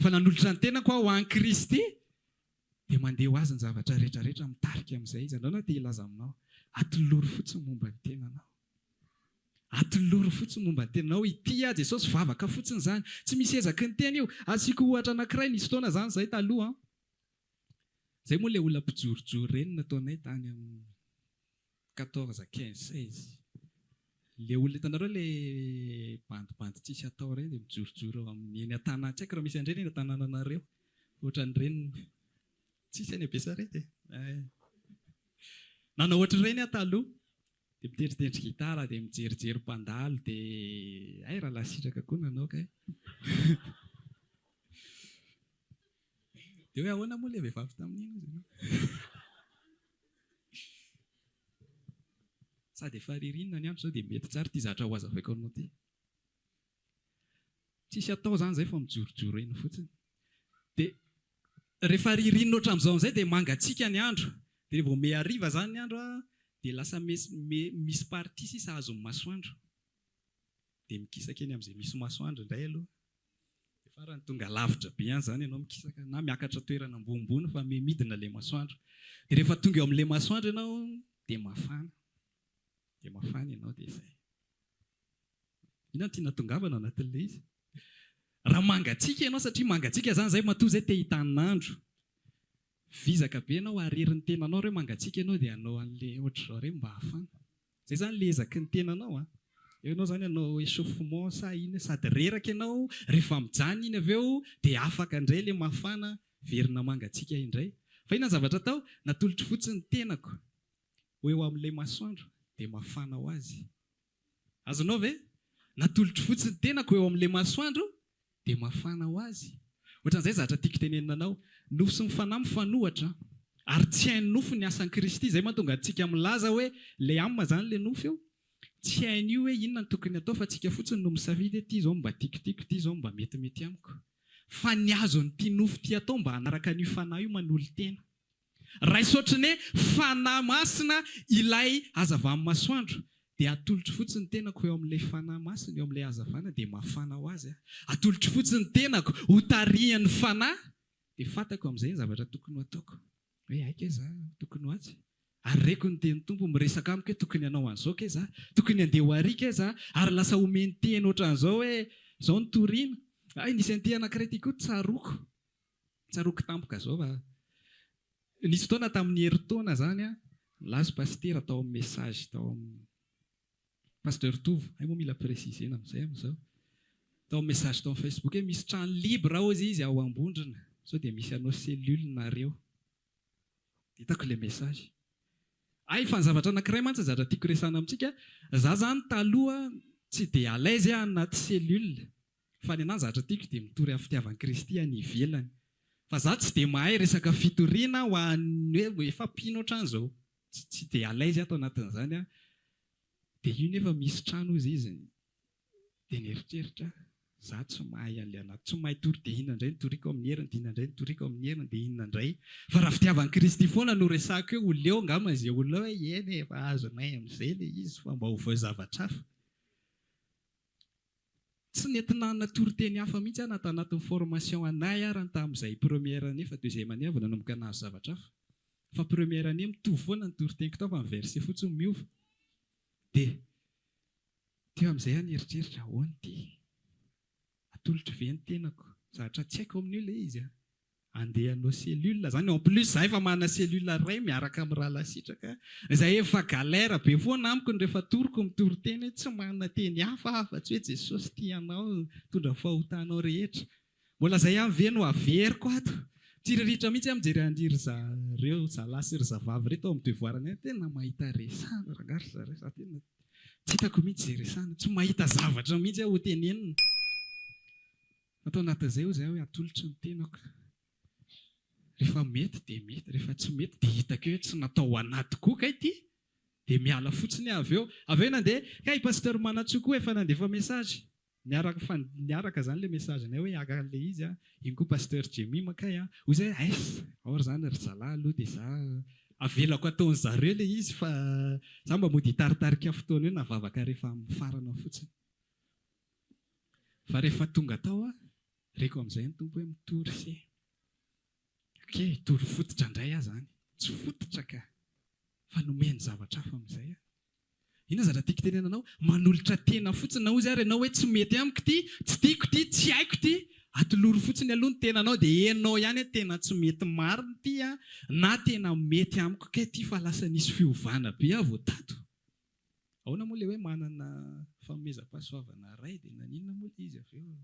fa nanolotra ny tenako ho an'i Kristy dia mandeha ho azy ny zavatra rehetrarehetra mitarika amin'izay izy. Andao na te hilaza aminao atoloro fotsiny momba ny tenanao. Atoloro fotsiny momba ny tenanao ity Jesosy vavaka fotsiny izany. Tsy misy ezaky ny teny io. Asiako ohatra anankiray nisy fotoana izany izay taloha. Izay moa ilay olona mpijorojoro ireny nataonay tany amin'ny 14, 15, 16. Ilay olona hitanareo ilay bandibandy tsisy atao ireny dia mijorojoro eo amin'ny eny an-tanàna. Tsy haiko raha misy an'ireny eny an-tanànanareo. Ohatran'ireny tsisy any Besarety. Nanao ohatr'ireny taloha. Dia miteritendry gitara dia mijerijery mpandalo dia raha lasitraka koa nanao kay. Dia hoe ahoana moa ilay vehivavy tamin'iny izy. Sady efa ririnina ny andro izao dia mety tsara ity zatra ho azavaiko anao ity. Tsisy atao izany izay fa mijorojoro eny fotsiny. Dia rehefa ririnina ohatran'izao izay dia mangatsiaka ny andro. Dia vao me hariva izany ny andro dia lasa misy party sisa azon'ny masoandro. Dia mikisaka eny amin'izay misy masoandro indray aloha. Dia farany tonga lavitra be ihany izany ianao mikisaka na miakatra toerana ambonimbony fa midina ilay masoandro. Dia rehefa tonga eo amin'ilay masoandro ianao dia mafana. Dia mafana ianao dia izay. Inona no tiana tongavana anatin'ilay izy? Raha mangatsiaka ianao satria mangatsiaka izany izay matoa izay te hitan'andro. Vizaka be ianao arerin'ny tenanao hoe mangatsiaka ianao dia hanao an'ilay ohatr'izao ireny mba hafana. Izay izany lezaky ny tenanao. Eo ianao izany hanao échauffement sa iny sady reraka ianao rehefa mijany iny avy eo dia afaka indray ilay mafana verina mangatsiaka indray. Fa inona ny zavatra atao? Natolotro fotsiny ny tenako ho eo amin'ilay masoandro dia mafana ho azy. Azonao ve? Natolotro fotsiny ny tenako eo amin'ilay masoandro dia mafana ho azy. Ohatran'izay zavatra tiako tenenina anao. Nofo sy ny fanahy mifanohatra ary tsy hainy nofo ny asan'i Kristy. Izay mahatonga antsika milaza hoe ilay amina izany ilay nofo eo. Tsy hainy io hoe inona ny tokony atao fa tsika fotsiny no misafidy ity izao mba tiako, ity izao mba metimety amiko. Fa ny azon'ity nofo ity atao mba hanaraka an'io fanahy io manolo tena. Raha isotrany hoe fanahy masina ilay hazavanin'ny masoandro dia atolotro fotsiny tenako eo amin'ilay fanahy masina eo amin'ilay hazavana dia mafana ho azy. Atolotro fotsiny tenako ho tarihan'ny fanahy dia fantako amin'izay ny zavatra tokony ho ataoko. Hoe aika za tokony ho azy. Ary reko ny teny tompo miresaka amiko hoe tokony hanao an'izao ke za, tokony handeha ho ary ke za, ary lasa omeny teny ohatran'izao hoe izao ny toriana. Nisy an'ity anankiray ity koa tsaroako. Tsaroako tampoka zao fa nisy fotoana tamin'ny herintaona zany a, lazo pasteur atao amin'ny message tao amin'ny pasteur Tovo, ay moa mila précisena amin'izay amin'izao. Tao amin'ny message tao amin'ny Facebook hoe misy trano libre hozy izy ao Ambondrona, sao dia misy anao cellule nareo. Hitako ilay message. Ay fa ny zavatra anankiray mantsy zavatra tiako resana amintsika, za zany taloha tsy dia à l'aise anaty cellule, fa ny anahy zavatra tiako dia mitory amin'ny fitiavan'i Kristy any ivelany. Fa za tsy dia mahay resaka fitoriana ho an'ny hoe efa mpino ohatran'izao. Tsy dia à l'aise ato anatin'izany a. Dia io nefa misy trano izy izy. Dia nieritreritra, za tsy mahay an'ilay anaty, tsy mahay tory dia inona indray nitoriako amin'ny heriny, dia inona indray nitoriako amin'ny heriny, dia inona indray. Fa raha fitiavan'i Kristy foana no resahako eo, ho leo angamba izay olona hoe eny efa azonay amin'izay ilay izy fa mba ho voazavatra hafa. Tsy nentina natory teny hafa mihitsy aho anatin'ny formation anay ary tamin'izay première année fa deuxième année avy nanomboka nahazo zavatra hafa. Fa première année mitovy foana ny tory teniko tao fa verset fotsiny miova. Dia teo amin'izay aho nieritreritra, ahoana ity? Atolotry ve ny tenako? Zavatra tsy haiko amin'io ilay izy a. Andeha hanao cellule zany, en plus za efa manana cellule iray miaraka amin'ny raha lasitraka. Izay efa galère be foana amiko rehefa toriko mitory teny, tsy manana teny hafa afa-tsy hoe Jesosy tianao tondra fahotanao rehetra. Mbola izay ihany ve no averiko ato. Tsiriritra mihitsy mijery andiry zareo zalahy sy ry zavavy reto ao amin'ny devoirany, tena mahita resana rangahy ry zareo, za tena tsy hitako mihitsy izay resana, tsy mahita zavatra mihitsy aho ho tenenina. Atao anatin'izay ho izay hoe atolotry ny tenako. Rehefa mety dia mety, rehefa tsy mety dia hitako hoe tsy natao anaty koa kay ity, dia miala fotsiny avy eo. Avy eo nandeha, kay pasteur Manatsoa efa nandefa message. Niaraka zany ilay message anay hoe haka ilay izy a, iny koa pasteur Jemima kay a, ho izay or zany ry zalahy aloha dia za avelako ataon'ny zareo ilay izy fa za mba mody hitaritarika fotoana eo navavaka rehefa amin'ny farana fotsiny. Fa rehefa tonga tao a, reko amin'izay ny tompo hoe mitory se. Tory fototra indray aho zany, tsy fototra ka, fa nomeny zavatra hafa amin'izay a. Inona zavatra tiako tenenanao? Manolotra tena fotsiny na hozy ary ianao hoe tsy mety amiko ity, tsy tiako ity, tsy haiko ity, atoloro fotsiny aloha ny tenanao dia henao ihany tena tsy mety marina ity a, na tena mety amiko kay ity fa lasa nisy fiovana be aho vao tato. Ahoana moa ilay hoe manana fanomezam-pahasoavana iray dia naninona moa ilay izy avy eo?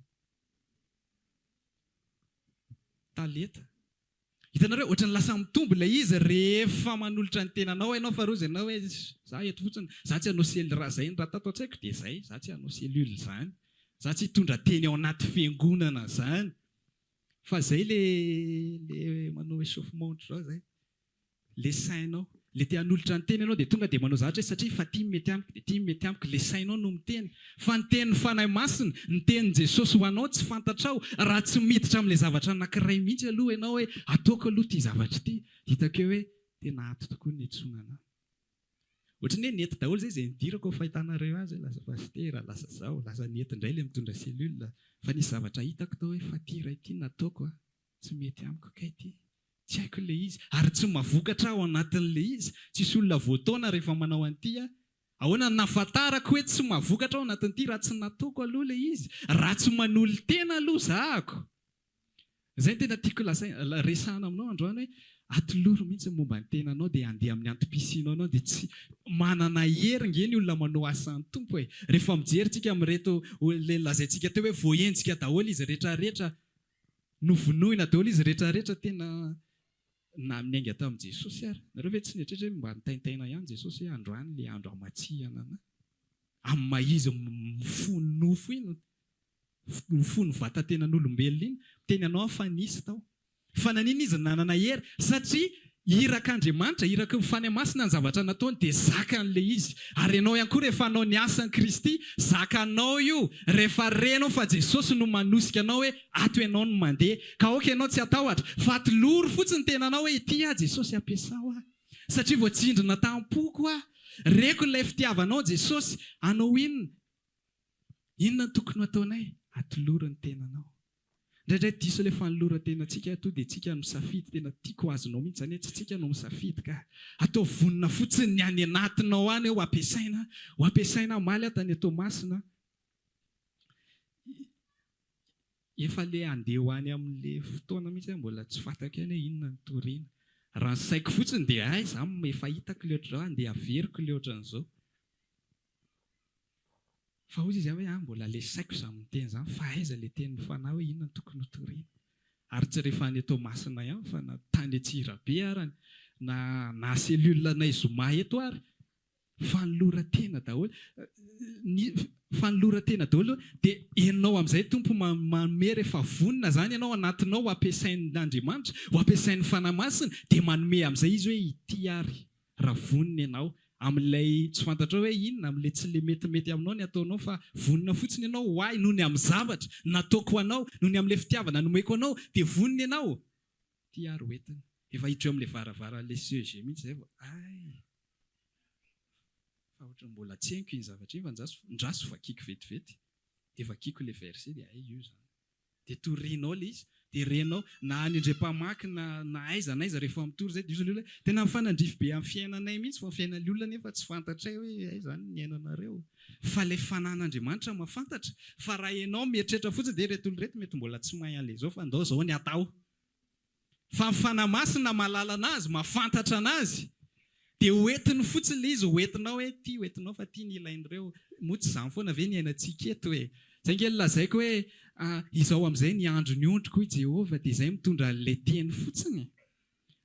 Talenta. Hitanareo ohatran'ny lasa mitombo ilay izy rehefa manolotra ny tenanao ianao fa rozy ianao hoe za eto fotsiny, za tsy hanao cellule raha izay raha tato an-tsaiko dia izay, za tsy hanao cellule izany, za tsy hitondra teny ao anaty fiangonana izany. Fa izay ilay manao échauffement zao izay, ilay sainao, ilay te hanolotra ny teny ianao dia tonga dia manao zavatra hoe satria fa ity mety amiko dia ity mety amiko, ilay sainao no miteny. Fa ny tenin'ny fanahy masina, ny tenin'i Jesosy ho anao tsy fantatrao raha tsy miditra amin'ilay zavatra anankiray mihitsy aloha ianao hoe ataoko aloha ity zavatra ity, hitako hoe tena ato tokoa ny etsonana. Ohatrany hoe nety daholo izay nidirako ao fahitanareo azy, lasa pasteur, lasa zao, lasa nety indray ilay mitondra cellule. Fa nisy zavatra hitako tao hoe fa ity iray ity nataoko tsy mety amiko kay ity. Tsy haiko ilay izy, ary tsy mavokatra ao anatin'ilay izy. Tsisy olona voataona rehefa manao an'ity a. Ahoana nahafantarako hoe tsy mavokatra ao anatin'ity raha tsy nataoko aloha ilay izy, raha tsy manolo tena aloha zahako. Izay tena tiako resana aminao androany hoe atoloro mihitsy momba ny tenanao dia andeha amin'ny antom-pisianao anao dia tsy manana heringa eny olona manao asan'ny tompo e. Rehefa mijery amin'ireto ilay lazaintsika teo hoe voahentsika daholo izy rehetrarehetra, novonoina daholo izy rehetrarehetra, tena na miainga tamin'i Jesosy ary. Nareo ve tsy nieritreritra hoe mba nitaintaina ihany Jesosy hoe androany ilay andro hamatsihana ana. Amin'ny maizy mifono nofo iny, mifono vatantenan'olombelona iny, teny anao fa nisy tao. Fa nanina izy nanana hery satria irak'Andriamanitra, iraky ny fanahy masina ny zavatra nataony dia zakan'ilay izy. Ary ianao ihany koa rehefa anao ny asan'i Kristy, zakanao io. Rehefa renao fa Jesosy no manosika anao hoe ato ianao no mandeha, ka oka ianao tsy atahotra, fa atoloro fotsiny tenanao hoe ity Jesosy ampiasao aho. Satria voatsindrina tampoko aho. Reko ilay fitiavanao Jesosy, anao inona? Inona no tokony ataonay? Atoloro ny tenanao. Indraindray diso ilay fanoloran-tenantsika to dia tsika no misafidy, tena tiako azonao mihitsy zany hoe tsy tsika no misafidy ka atao vonona fotsiny ny any anatinao any ho ampiasaina, maly tany Tomasina. efa le andeha ho any amin'le fotoana mihitsy mbola tsy fantako ihany hoe inona ny toriana. Raha ny saiko fotsiny dia zany efa hitako le ohatran'izao andeha averiko le ohatran'izao. Fa hozy izy hoe mbola le saiko izany miteny izany fa aiza le teny fanahy hoe inona ny tokony ho toriana. Ary tsy rehefa any Toamasina ihany fa na tany Antsirabe ary na selulonay Zoma eto ary fanoloran-tena daholo. Fanoloran-tena daholo dia ianao amin'izay tompo manome rehefa vonona zany ianao anatinao ho ampiasain'Andriamanitra, ho ampiasain'ny fanahy masina dia manome amin'izay izy hoe ity ary raha vonona ianao amin'ilay tsy fantatrao hoe inona, amin'ilay tsy le metimety aminao ny ataonao fa vonona fotsiny ianao ho ahy noho ny amin'ny zavatra nataoko anao, noho ny amin'ilay fitiavana nomeko anao dia vonona ianao. Ity ary hoentina. Efa hiditra amin'ilay varavaran'ilay CEG mihitsy izay vao fa ohatra mbola tsy haiko iny zavatra iny fa ndraso vakiako vetivety dia vakiako ilay verset dia io izany. Dia torianao ilay izy dia renao na any indray-pamaky na aiza rehefa mitory izay dia izy olona tena mifanandrify be amin'ny fiainanay mihitsy fa fiainan'ny olona nefa tsy fantatray hoe ay izany ny ainanareo. Fa ilay fanan'Andriamanitra mahafantatra. Fa raha ianao mieritreritra fotsiny dia reto olona reto mety mbola tsy mahay an'ilay izao fa andao izao ny atao. Fa ny fanahy masina mahalala anazy, mahafantatra anazy. Dia hoentiny fotsiny ilay izy, hoentinao hoe ty hoentinao fa ty ny ilain'ireo. Moa tsy izany foana ve ny ainantsika eto hoe. Izay nge lazaiko hoe izao amin'izay ny andro ny ondriko i Jehovah dia izay mitondra an'ilay teny fotsiny.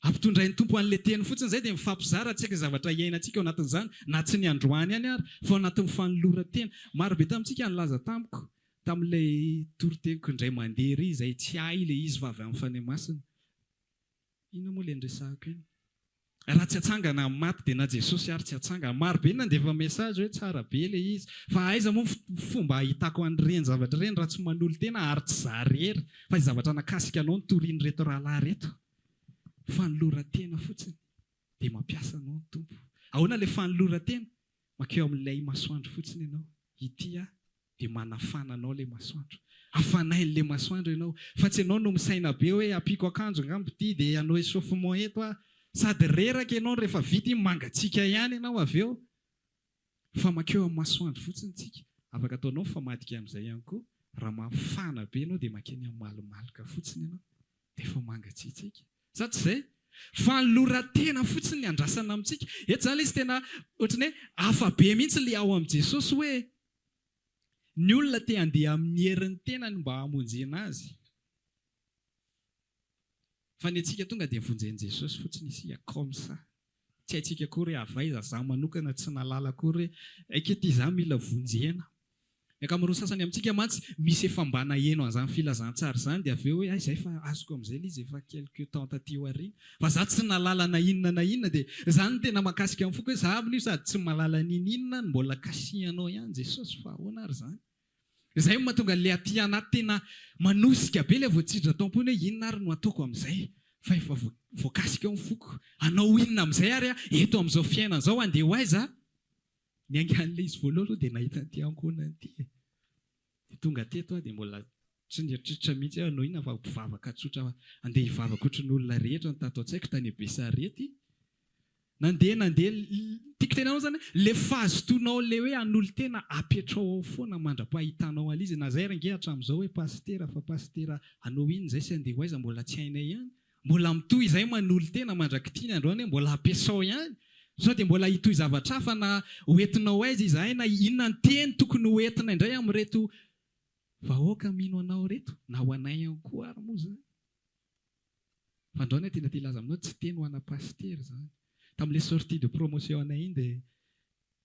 Ampitondray ny tompo an'ilay teny fotsiny izay dia mifampizara tsy haika zavatra iainantsika ao anatin'izany na tsy ny androany ihany ary fa ao anatin'ny fanoloran-tena. Maro be tamintsika nilaza tamiko tamin'ilay toroteniko indray mandeha ry izay tsy hay ilay izy fa avy amin'ny fanahy masina. Inona moa ilay andresahako iny? Raha tsy hatsangana maty dia na Jesosy ary tsy hatsangana. Maro be nandefa mesazy hoe tsara be ilay izy. Fa aiza moa fomba ahitako an'ireny zavatra ireny raha tsy manolo tena ary tsy zarery. Fa ny zavatra nakasika anao ny toriany reto rahalahy reto. Fanoloran-tena fotsiny dia mampiasa anao ny tompo. Ahoana ilay fanoloran-tena? Makeo amin'ilay masoandro fotsiny ianao. Ity dia manafana anao ilay masoandro. Afanain'ilay masoandro ianao. Fa tsy ianao no misaina be hoe ampiko akanjo ngambo ity dia hanao échauffement eto sady reraka ianao rehefa vita iny mangatsiaka ihany ianao avy eo. Fa makeo amin'ny masoandro fotsiny tsika. Afaka ataonao famadika amin'izay ihany koa. Raha mafana be ianao dia makeny amin'ny malomaloka fotsiny ianao dia efa mangatsiatsika. Sa tsy izay? Fanoloran-tena fotsiny ny andrasana amintsika. Eto izany izy tena ohatrany hoe hafa be mihitsy ilay ao amin'i Jesosy hoe ny olona te handeha amin'ny herin'ny tenany mba hamonjena azy. Fa ny antsika tonga dia vonjen'i Jesosy fotsiny isika comme ça. Tsy haintsika akory hoe avaiza za manokana tsy nalala akory hoe aiketo izany mila vonjena. Ny ankamaroany sasany amintsika mantsy misy efa mba naheno an'izany filazantsara izany dia avy eo hoe izay fa azoko amin'izay ilay izy efa quelque temps taty aoriana. Fa za tsy nalala na inona dia izany tena mahakasika amin'ny foko hoe za amin'io sady tsy mahalala n'inona mbola kasihanao ihany Jesosy fa ahoana ary izany. Izay mahatonga ilay aty anaty tena manosika be ilay voatsidra tao am-pony hoe inona ary no ataoko amin'izay. Fa efa voakasika ao ny foko. Anao inona amin'izay ary eto amin'izao fiainana izao andeha ho aiza. Ny angan'ilay izy voalohany dia nahita an'ity ankohonan'ity. Dia tonga teto dia mbola tsy nieritreritra mihitsy anao inona fa mpivavaka tsotra andeha hivavaka ohatran'olona rehetra ny tato an-tsaiko tany Besarety. Nandeha tiako tena zany le fahazotoanao le hoe hanolo tena apetrao ao foana mandra-pahitanao an'izy. Na zay range hatramin'izao hoe pastera fa pastera anao iny izay sy andeha ho aiza mbola tsy hainay ihany. Mbola mitohy izay manolo tena mandrakity ny androany mbola ampiasao ihany. Sao dia mbola hitohy zavatra hafa na hoentinao aiza izahay na inona ny teny tokony hoentina indray amin'ireto vahoaka mino anao reto na ho anay ihany koa ary moa izany. Fa androany tena tia laza aminao tsy teny ho ana pastera izany. Tamin'ilay sortie de promotion anay iny dia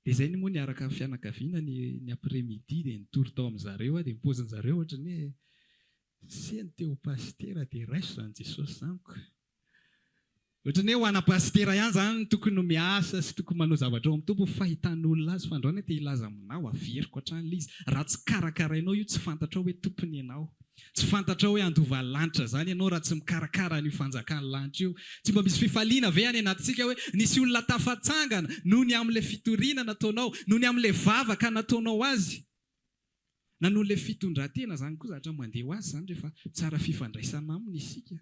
izay moa niaraka fianakaviana ny après-midi dia nitory tao amin'izareo dia nipozin'izareo ohatrany hoe seny teo pastera dia raiso izany Jesosy izaniko. Ohatrany hoe ho ana pastera ihany izany tokony miasa sy tokony manao zavatra ao amin'ny tompo fahitan'olona azy. Fa androany te hilaza aminao averiko hatrany izy. Raha tsy karakarainao io tsy fantatrao hoe tompony ianao. Tsy fantatrao hoe andova lanitra izany ianao raha tsy mikarakara ny fanjakan'ny lanitra io. Tsy mba misy fifaliana ve any anatintsika hoe nisy olona tafatsangana noho ny amin'ilay fitoriana nataonao, noho ny amin'ilay vavaka nataonao azy. Na noho ilay fitondran-tena izany koa zavatra mandeha ho azy izany rehefa tsara fifandraisana aminy isika.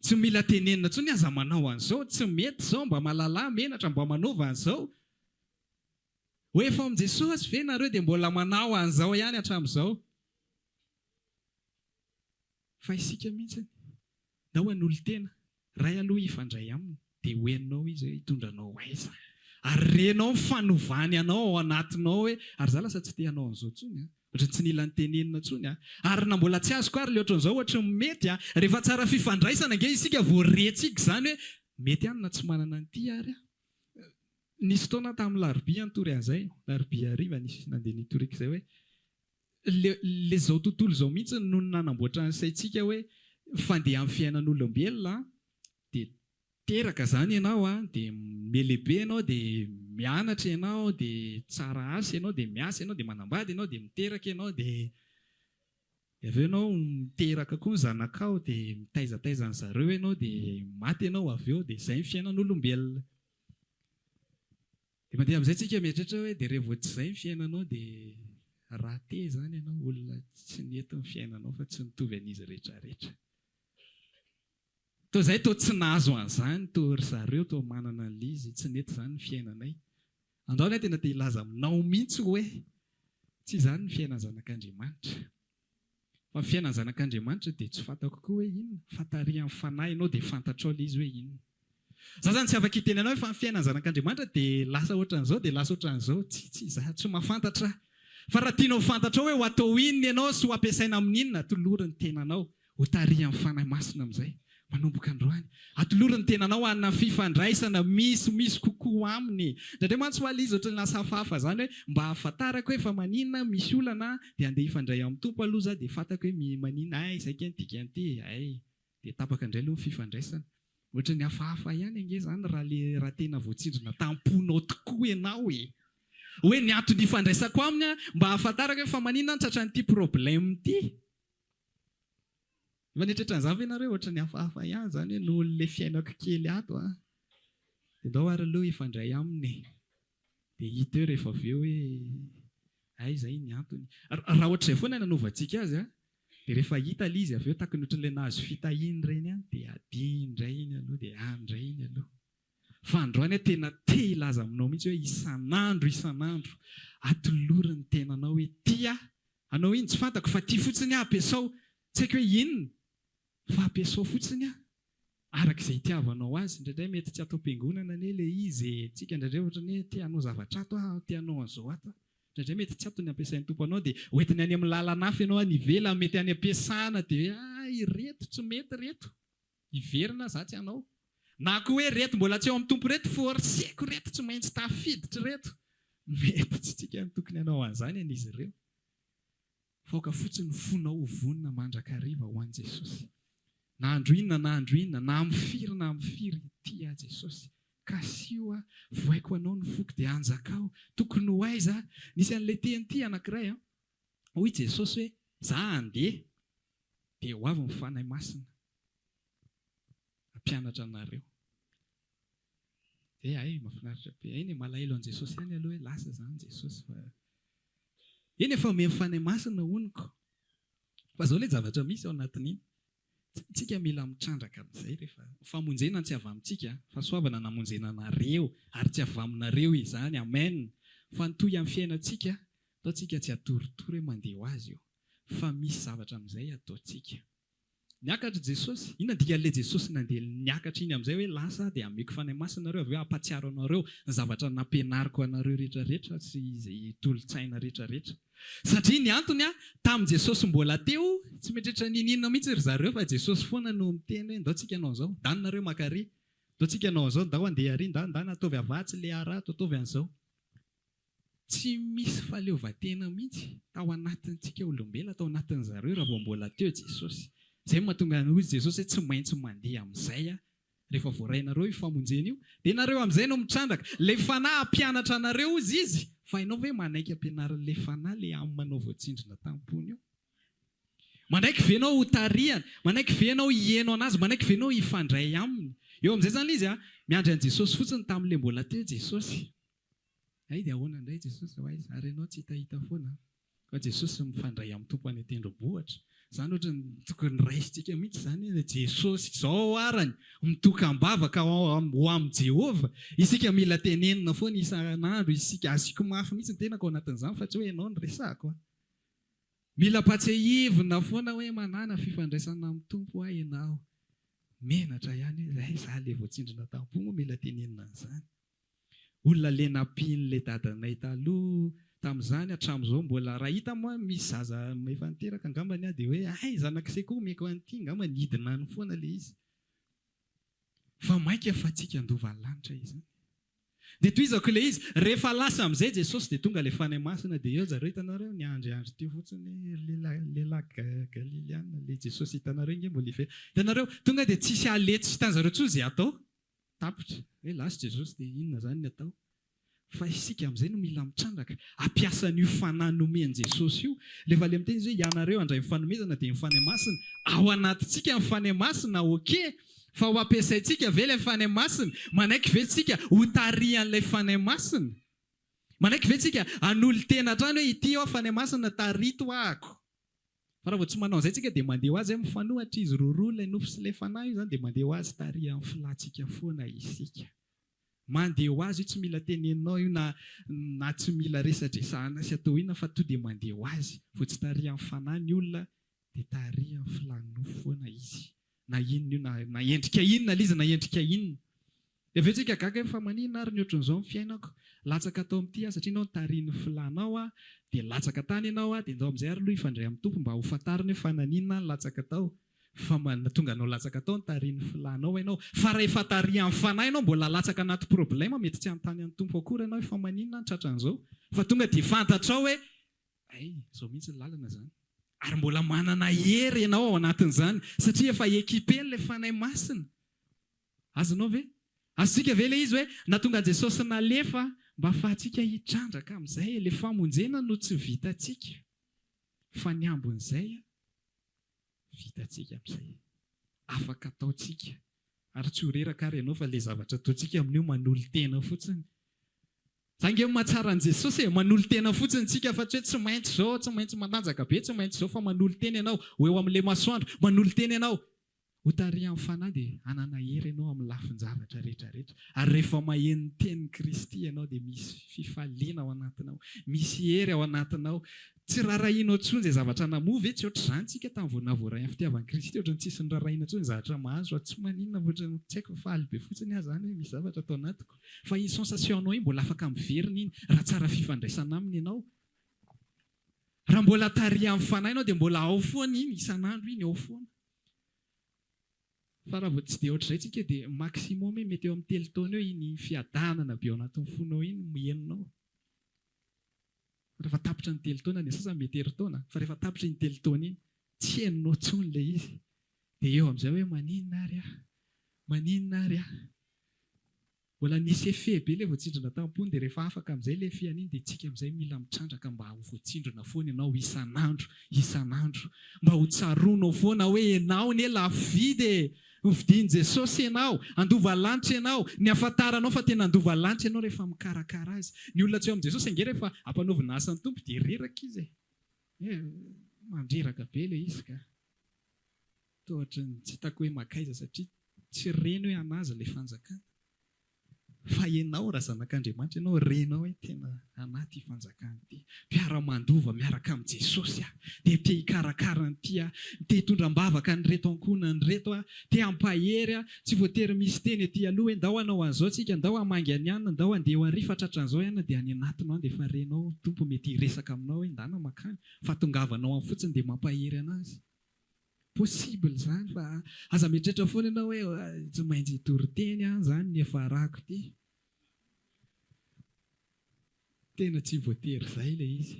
Tsy mila tenenina intsony aza manao an'izao, tsy mety izao mba mahalala menatra mba manaova an'izao. Hoe efa amin'i Jesosy ve nareo dia mbola manao an'izao ihany hatramin'izao. fa isika mihitsy na ho an'olo tena ray aloha ifandray aminy dia hoeninao izy hoe hitondranao aiza ary renao fanovany anao ao anatinao hoe ary za lasa tsy te hanao an'izao tsony ohatra tsy nila ny tenenina tsony ary na mbola tsy azoko ary le ohatran'izao ohatra mety rehefa tsara fifandraisana nge isika voaretsika zany hoe mety ihany na tsy manana an'ity ary nisy taona tamin'ny larobia nitory an'izay larobia hariva nisy nandeha nitoriky izay hoe le zao tontolo zao mihitsy no nanamboatra ny saintsika hoe fandeha amin'ny fiainan'olombelona dia teraka zany ianao dia melehibe ianao dia mianatra ianao dia tsara asa ianao dia miasa ianao dia manambady ianao dia miteraka ianao dia avy eo ianao miteraka koa ny zanakao dia mitaizataiza ny zareo ianao dia maty ianao avy eo dia izay ny fiainan'olombelona dia mandeha amin'izay tsika mieritreritra hoe dia rehefa tsy izay ny fiainanao dia rahaty zany ianao olona tsy nety ny fiainanao fa tsy nitovy an'izy rehetrarehetra toa izay toa tsy nahazo an'izany toa ry zareo toa manana an'izy tsy nety zany ny fiainanay andao ny tena te hilaza aminao mihitsy hoe tsy izany ny fiainany zanak'Andriamanitra fa ny fiainany zanak'Andriamanitra dia tsy fantako koa hoe inona fantarian'ny fanahy ianao dia fantatrao ilay izy hoe inona za zany tsy afaka hiteny anao fa ny fiainany zanak'Andriamanitra dia lasa ohatran'izao dia lasa ohatran'izao tsy za tsy mahafantatra fa raha tianao fantatrao hoe ho atao inona ianao sy ho ampiasaina amin'inona atoloran'ny tenanao ho tarian'ny fanahy masina amin'izay manomboka androany atoloran'ny tenanao hanina fifandraisana misy kokoa aminy ndraindray mantsy ho alizy ohatra ny lasa hafahafa zany hoe mba hahafantarako hoe fa maninona misy olana dia andeha hifandray amin'ny tompo aloha za dia fantako hoe maninona ay izay ke nydika an'ity ay dia tapaka indray aloha ny fifandraisana ohatra ny hafahafa ihany ange zany raha tena voatsindrina tamponao tokoa ianao hoe ny antony ifandraisako aminy mba hahafantarako hoe fa maninona ny tratran'ity problème ity efa nitratra an'izany ve nareo ohatra ny hafahafa ihany zany hoe noho le fiainako kely ato dia ndao ary aloha ifandray aminy dia hita eo rehefa avy eo hoe ay izay ny antony raha ohatra izay foana nanovantsika azy dia rehefa hita ilay izy avy eo takony ohatran'ilay nahazo fitahiny ireny dia adiny indray iny aloha dia andray iny aloha fa androany tena te hilaza aminao mihitsy hoe isan'andro atoloran'ny tenanao hoe tia anao iny tsy fantako fa tia fotsiny ampiasao tsy haiko hoe inona fa ampiasao fotsiny arak'izay itiavanao azy indraindray mety tsy atao am-piangonana anie ilay izy tsika indraindray ohatra ny hoe te hanao zavatra ato te hanao an'izao ato indraindray mety tsy atony ampiasain'ny tompo anao dia hoentiny any amin'ny lalan'afy ianao any ivela mety any ampiasana dia ireto tsy mety reto iverina za tsy hanao na koa hoe reto mbola tsy eo amin'ny tompo reto forseko reto tsy maintsy tafiditra reto mety tsy tsika ny tokony hanao an'izany an'izy ireo faoka fotsiny fonao vonina mandrakariva ho an'i Jesosy na andro inona na amin'ny firy tia Jesosy ka sioa voaiko anao ny foko dia anjakao tokony ho aiza nisy an'ilay tenyity anankiray hoy Jesosy hoe za andeha dia ho avy ny fanahy masina ampianatra anareo dia ay mahafinaritra be eny malahelo an' Jesosy ihany aloha hoe lasa zany Jesosy fa eny efa me fanahy masina honiko fa zao ilay zavatra misy ao anatin'iny tsika mila mitrandraka amin'izay rehefa famonjena tsy avy amintsika fa soavana namonjena anareo ary tsy avy aminareo izany amen fa nitoy amin'ny fiainantsika ataontsika tsy atoritory hoe mandeha ho azy io fa misy zavatra amin'izay ataontsika niakatra Jesosy inona dikan'ilay Jesosy nandeha niakatra iny amin'izay hoe lasa dia ameko fanahy masinareo avy eo hampatsiaro anareo ny zavatra nampianariko anareo rehetrarehetra sy izay tolotsaina rehetrarehetra satria ny antony tamin'ny Jesosy mbola teo tsy mitratra ninina mihitsy ry zareo fa Jesosy foana no miteny hoe ndao tsika hanao an'izao danonareo makary ndao tsika hanao an'izao ndao andeha ary ndana ataovy avatsy le arato ataovy an'izao tsy misy faleovan-tena mihitsy tao anatintsika olombelona tao anatin'ny zareo raha vao mbola teo Jesosy izay mahatonga hoy Jesosy hoe tsy maintsy mandeha amin'izay rehefa voarainareo io famonjena io dia nareo amin'izay no mitrandraka le fanahy ampianatra anareo izy fa ianao ve manaiky ampianaran'le fanahy le amin'ny manao voatsindrina tampony io manaiky venao ho tariana manaiky venao hieno anazy manaiky venao hifandray aminy eo amin'izay zany izy miandry an'i Jesosy fotsiny tamin'ilay mbola teo Jesosy ay dia ahoana indray Jesosy hoaizy ary ianao tsy hitahita foana fa Jesosy mifandray amin'ny tompo any an-tendrombohitra zany ohatra ny tokony raisitsika mihitsy zany Jesosy izao arany mitokam-bavaka ho amin'ny Jehova isika mila tenenina foana isan'andro isika asiko mafy mihitsy ny tenako ao anatin'izany fa tsy hoe ianao ny resahako mila patsehivina foana hoe manana fifandraisana amin'ny tompo ahy ianao. Menatra ihany hoe za le voatsindrina tampo moa mila tenenina an'izany. Olona le nampiny le dadanay taloha tamin'izany hatramin'izao mbola raha hita moa misy zaza efa niteraka angambany dia hoe ay zanak'isay koa meko an'ity angamba nidina any foana le izy. Fa maika fa tsika andova lanitra izy. Dia toizako le izy rehefa lasa amin'izay Jesosy dia tonga le fanahy masina dia eo zareo hitanareo niandriandry teo fotsiny lehilahy Galiliana le Jesosy hitanareo nge mbola ife. Hitanareo tonga dia tsisy alety sy hitan'izareo tsony izay atao tapitra. Hoe lasa Jesosy dia inona zany ny atao? Fa isika amin'izay no mila mitrandraka hampiasa n'io fanahy nomeny Jesosy io. Rehefa le miteny izy hoe ianareo handray mifanomezana dia mifanahy masina. Ao anatintsika mifanahy masina oke. Fa ho ampiasaintsika ve ilay fanahy masina? Manaiky ve tsika ho tarihan'ilay fanahy masina? Manaiky ve tsika hanolo tena hatrany hoe ity ao fanahy masina tarito ahako? Fa raha vao tsy manao an'izay tsika dia mandeha ho azy mifanohatra izy roroa ilay nofo sy ilay fanahy io zany dia mandeha ho azy tarihan'ny filatsika foana isika. Mandeha ho azy io tsy mila teneninao io na tsy mila resadresahana sy atao inona fa to dia mandeha ho azy. Vao tsy tarihan'ny fanahy ny olona dia tarihan'ny filanofo foana izy. Na inona io na endrika inona liza na endrika inona. Dia aveo tsika gaga fa maninona ary ny ohatran'izao ny fiainako. Latsaka atao amin'ity satria ianao nitarihan'ny filanao dia latsaka tany ianao dia ndao amin'izay ary aloha ifandray amin'ny tompo mba ho fantarina hoe fa naninona ny latsaka atao. Fa tonga anao latsaka atao nitarihan'ny filanao ianao. Fa raha efa tarihan'ny fanahy ianao mbola latsaka anaty problema mety tsy anontany amin'ny tompo akory ianao fa maninona ny tratran'izao. Fa tonga dia fantatrao hoe ay izao mihitsy ny lalana zany. Ary mbola manana hery ianao ao anatin'izany satria efa ekipen'ilay fanahy masina. Azonao ve? Azontsika ve ilay izy hoe natonga Jesosy nalefa mba ahafahantsika hitrandraka amin'izay. Ilay famonjena no tsy vitantsika. Fa ny ambon'izay vitantsika amin'izay. Afaka ataontsika. Ary tsy ho reraka ary ianao fa ilay zavatra ataontsika amin'io manolo tena fotsiny. Zange mahatsara an' Jesosy manolo tena fotsiny tsika fa tsy maintsy izao, tsy maintsy mananjaka be, tsy maintsy izao fa manolo tena ianao. Ho eo amin'ilay masoandro, manolo tena ianao. Ho tarihan'ny fanahy dia hanana hery ianao amin'ny lafin-javatra rehetrarehetra. Ary rehefa maheno ny tenin'i Kristy ianao dia misy fifaliana ao anatinao, misy hery ao anatinao. Tsy rarahianao intsony izay zavatra namovy ve tsy ohatr' izany tsika tamin'ny vao navoray amin'ny fitiavan'i Kristy ohatran'ny tsisy ny rarahiana intsony zavatra mahazo tsy maninona ohatran'ny tsy haiko fa aly be fotsiny aho zany hoe misy zavatra atao anatiko. Fa iny sensation-nao iny mbola afaka miverina iny raha tsara fifandraisana aminy ianao. Raha mbola tarihan'ny fanahy ianao dia mbola ao foana iny isan'andro iny ao foana. Fa raha vao tsy dia ohatr'izay tsika dia maximum mety eo amin'ny 3 taona eo iny fiadanana be ao anatin'ny fonao iny mihenonao. Rehefa tapitra ny 3 taona ny sasany mety 3 taona. Fa rehefa tapitra ny 3 taona iny tsy henonao intsony ilay izy. Dia eo amin'izay hoe maninona ary aho? Maninona ary aho? Mbola nisy efe be ilay voatsindrina tampony dia rehefa afaka amin'izay ilay fianiny dia tsika amin'izay mila mitrandraka mba ho voatsindrina foana ianao isan'andro, isan'andro. Mba ho tsaronao foana hoe ianao ny lafidy nividian'i Jesosy ianao, andova lanitra ianao, ny ahafantaranao fa tena andova lanitra ianao rehefa mikarakara azy. Ny olona tsy eo amin'i Jesosy ange rehefa ampanaovina asan'ny tompo dia reraka izy. Mandreraka be ilay izy ka. Toa ohatran'ny tsy hitako hoe makaiza satria tsy reny hoe hanaza ilay fanjakana. Fa ianao raha zanak'Andriamanitra ianao renao hoe tena anaty fanjakana ity. Mpiara-mandova miaraka amin'i Jesosy dia te hikarakara an'ity te hitondram-bavaka ny reto ankohonany reto te hampahery tsy voatery misy teny ety aloha hoe ndao hanao an'izao tsika, ndao hamangy any ihany, ndao handeha ho arifa tratran'izao ihany dia any anatinao dia efa renao tompo mety hiresaka aminao hoe ndana makany fa tongavanao amin'ny fotsiny dia mampahery anazy. Possible zany fa aza mieritreritra foana ianao hoe tsy maintsy hitory-teny zany ny efa rako ity. Tena tsy voatery izay ilay izy.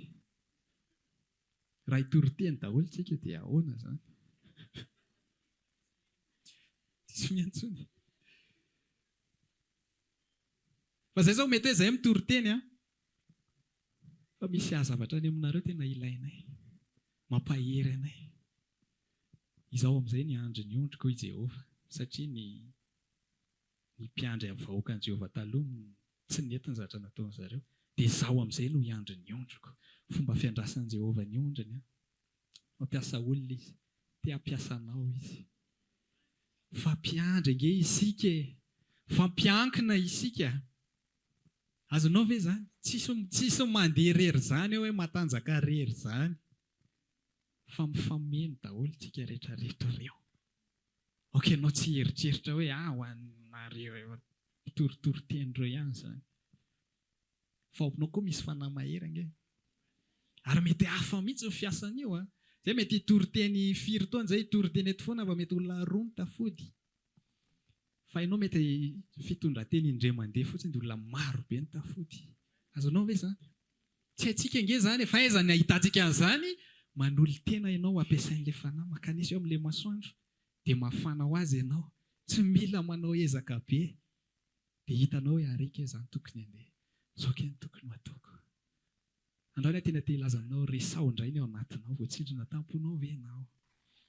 Raha hitory-teny daholo tsika dia ahoana zany? Tsy miantsony. Fa izay izao mety hoe izay mitory-teny fa misy zavatra any aminareo tena ilainay, mampahery anay. Izaho amin'izay ny andro ny ondriko i Jehovah satria ny mpiandry amin'ny vahoaka an'i Jehovah taloha tsy nety ny zavatra nataony zareo. Dia izaho amin'izay no hiandry ny ondriko. Fomba fiandrasan'i Jehovah ny ondrany. Mampiasa olona izy, te hampiasa anao izy. Fampiandry ange isika, fampiankina isika. Azonao ve zany? Tsisy mandeha rery zany hoe matanjaka rery zany. fa mifameno daholo tsika rehetrarehetra reo. Okay, anao tsy heritreritra hoe ho anareo toritoritendreo ihany zany. Fa ao koa misy fanahy mahery ange. Ary mety hafa mihitsy ny fiasan'io a. Zay mety hitoriteny firy taona zay hitoriteny eto foana fa mety olona roa ny tafody. Fa ianao mety fitondrateny indray mandeha fotsiny dia olona maro be ny tafody. Azonao ve zany? Tsy haintsika ange zany fa aiza ny ahitantsika an'izany manolo tena ianao ampiasain'ilay fanahy makanisy eo amin'ilay masoandro dia mafana ho azy ianao. Tsy mila manao ezaka be. Dia hitanao hoe arika izany tokony andeha. Izao ke ny tokony ho ataoko. Andao tena te hilaza aminao resao indray ny ao anatinao, voatsindrona tamponao ve ianao?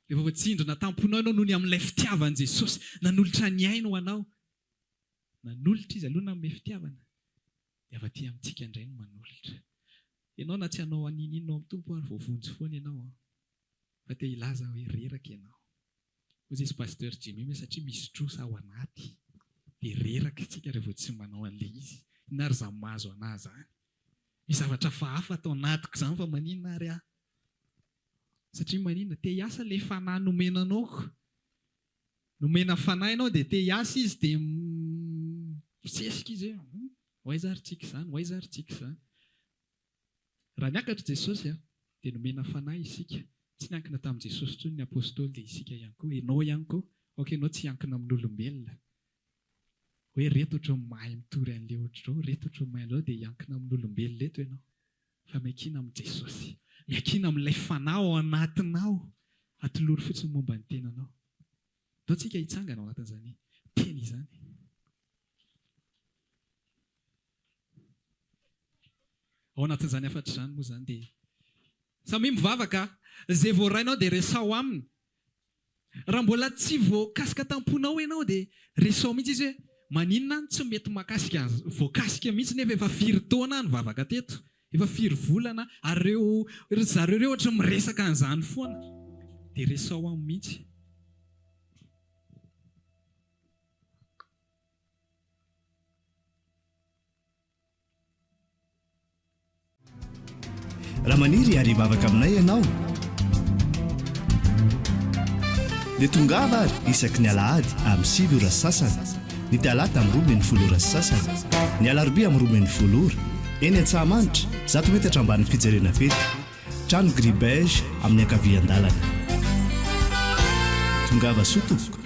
Rehefa voatsindrona tamponao ianao noho ny amin'ilay fitiavan'i Jesosy, nanolotra ny aina ho anao. Nanolotra izy aloha amin'ny fitiavana. Dia avy amintsika indray no manolotra. Ianao na tsy hanao aninino amin'ny tompo ary voavonjy foana ianao. Fa te hilaza hoe reraka ianao. Hoy izy pasteur Jimmy hoe satria misy trosa ao anaty. Dia reraka tsika rehefa tsy manao an'ilay izy. Na ry izany mahazo anazy zany. Misy zavatra hafa atao anatiko izany fa maninona ary aho? Satria maninona? Te hiasa ilay fanahy nomenanao. Nomena fanahy ianao dia te hiasa izy dia misesika izy hoe hoaiza ary tsika izany, hoaiza ary tsika izany. Raha niakatra Jesosy dia nomena fanahy isika. Tsy niankina tamin'i Jesosy intsony ny apôstôly dia isika ihany koa. Ianao ihany koa. Okay, ianao tsy hiankina amin'olombelona. Hoe reto ohatry ny mahay mitory an'ilay ohatrao, reto ohatry ny mahay an'ilay dia hiankina amin'olombelona leto ianao. Fa miankina amin'i Jesosy. Miankina amin'ilay fanahy ao anatinao. Atolory fotsiny momba ny tenanao. Atao tsika hitsangana ao anatin'izany teny izany. Ao anatin'izany afatra izany moa izany dia samy mivavaka. Izay voarainao dia resao aminy. Raha mbola tsy voakasika tamponao ianao dia resao mihitsy izy hoe maninona tsy mety makasika voakasika mihitsy nefa efa firy taona nivavaka teto. Efa firy volana ary zareo reo ohatra miresaka an'izany foana. Dia resao aminy mihitsy. Raha maniry ary hivavaka aminay ianao dia tongava ary isaky ny alahady amin'ny 7 ora sasany, ny talata amin'ny 12 ora sasany, ny alarobia amin'ny 12 ora, eny Antsahamanitra 100 metatra ambany fijerena fety, trano Gribege amin'ny ankavian-dalana. Tongava soa tompoko.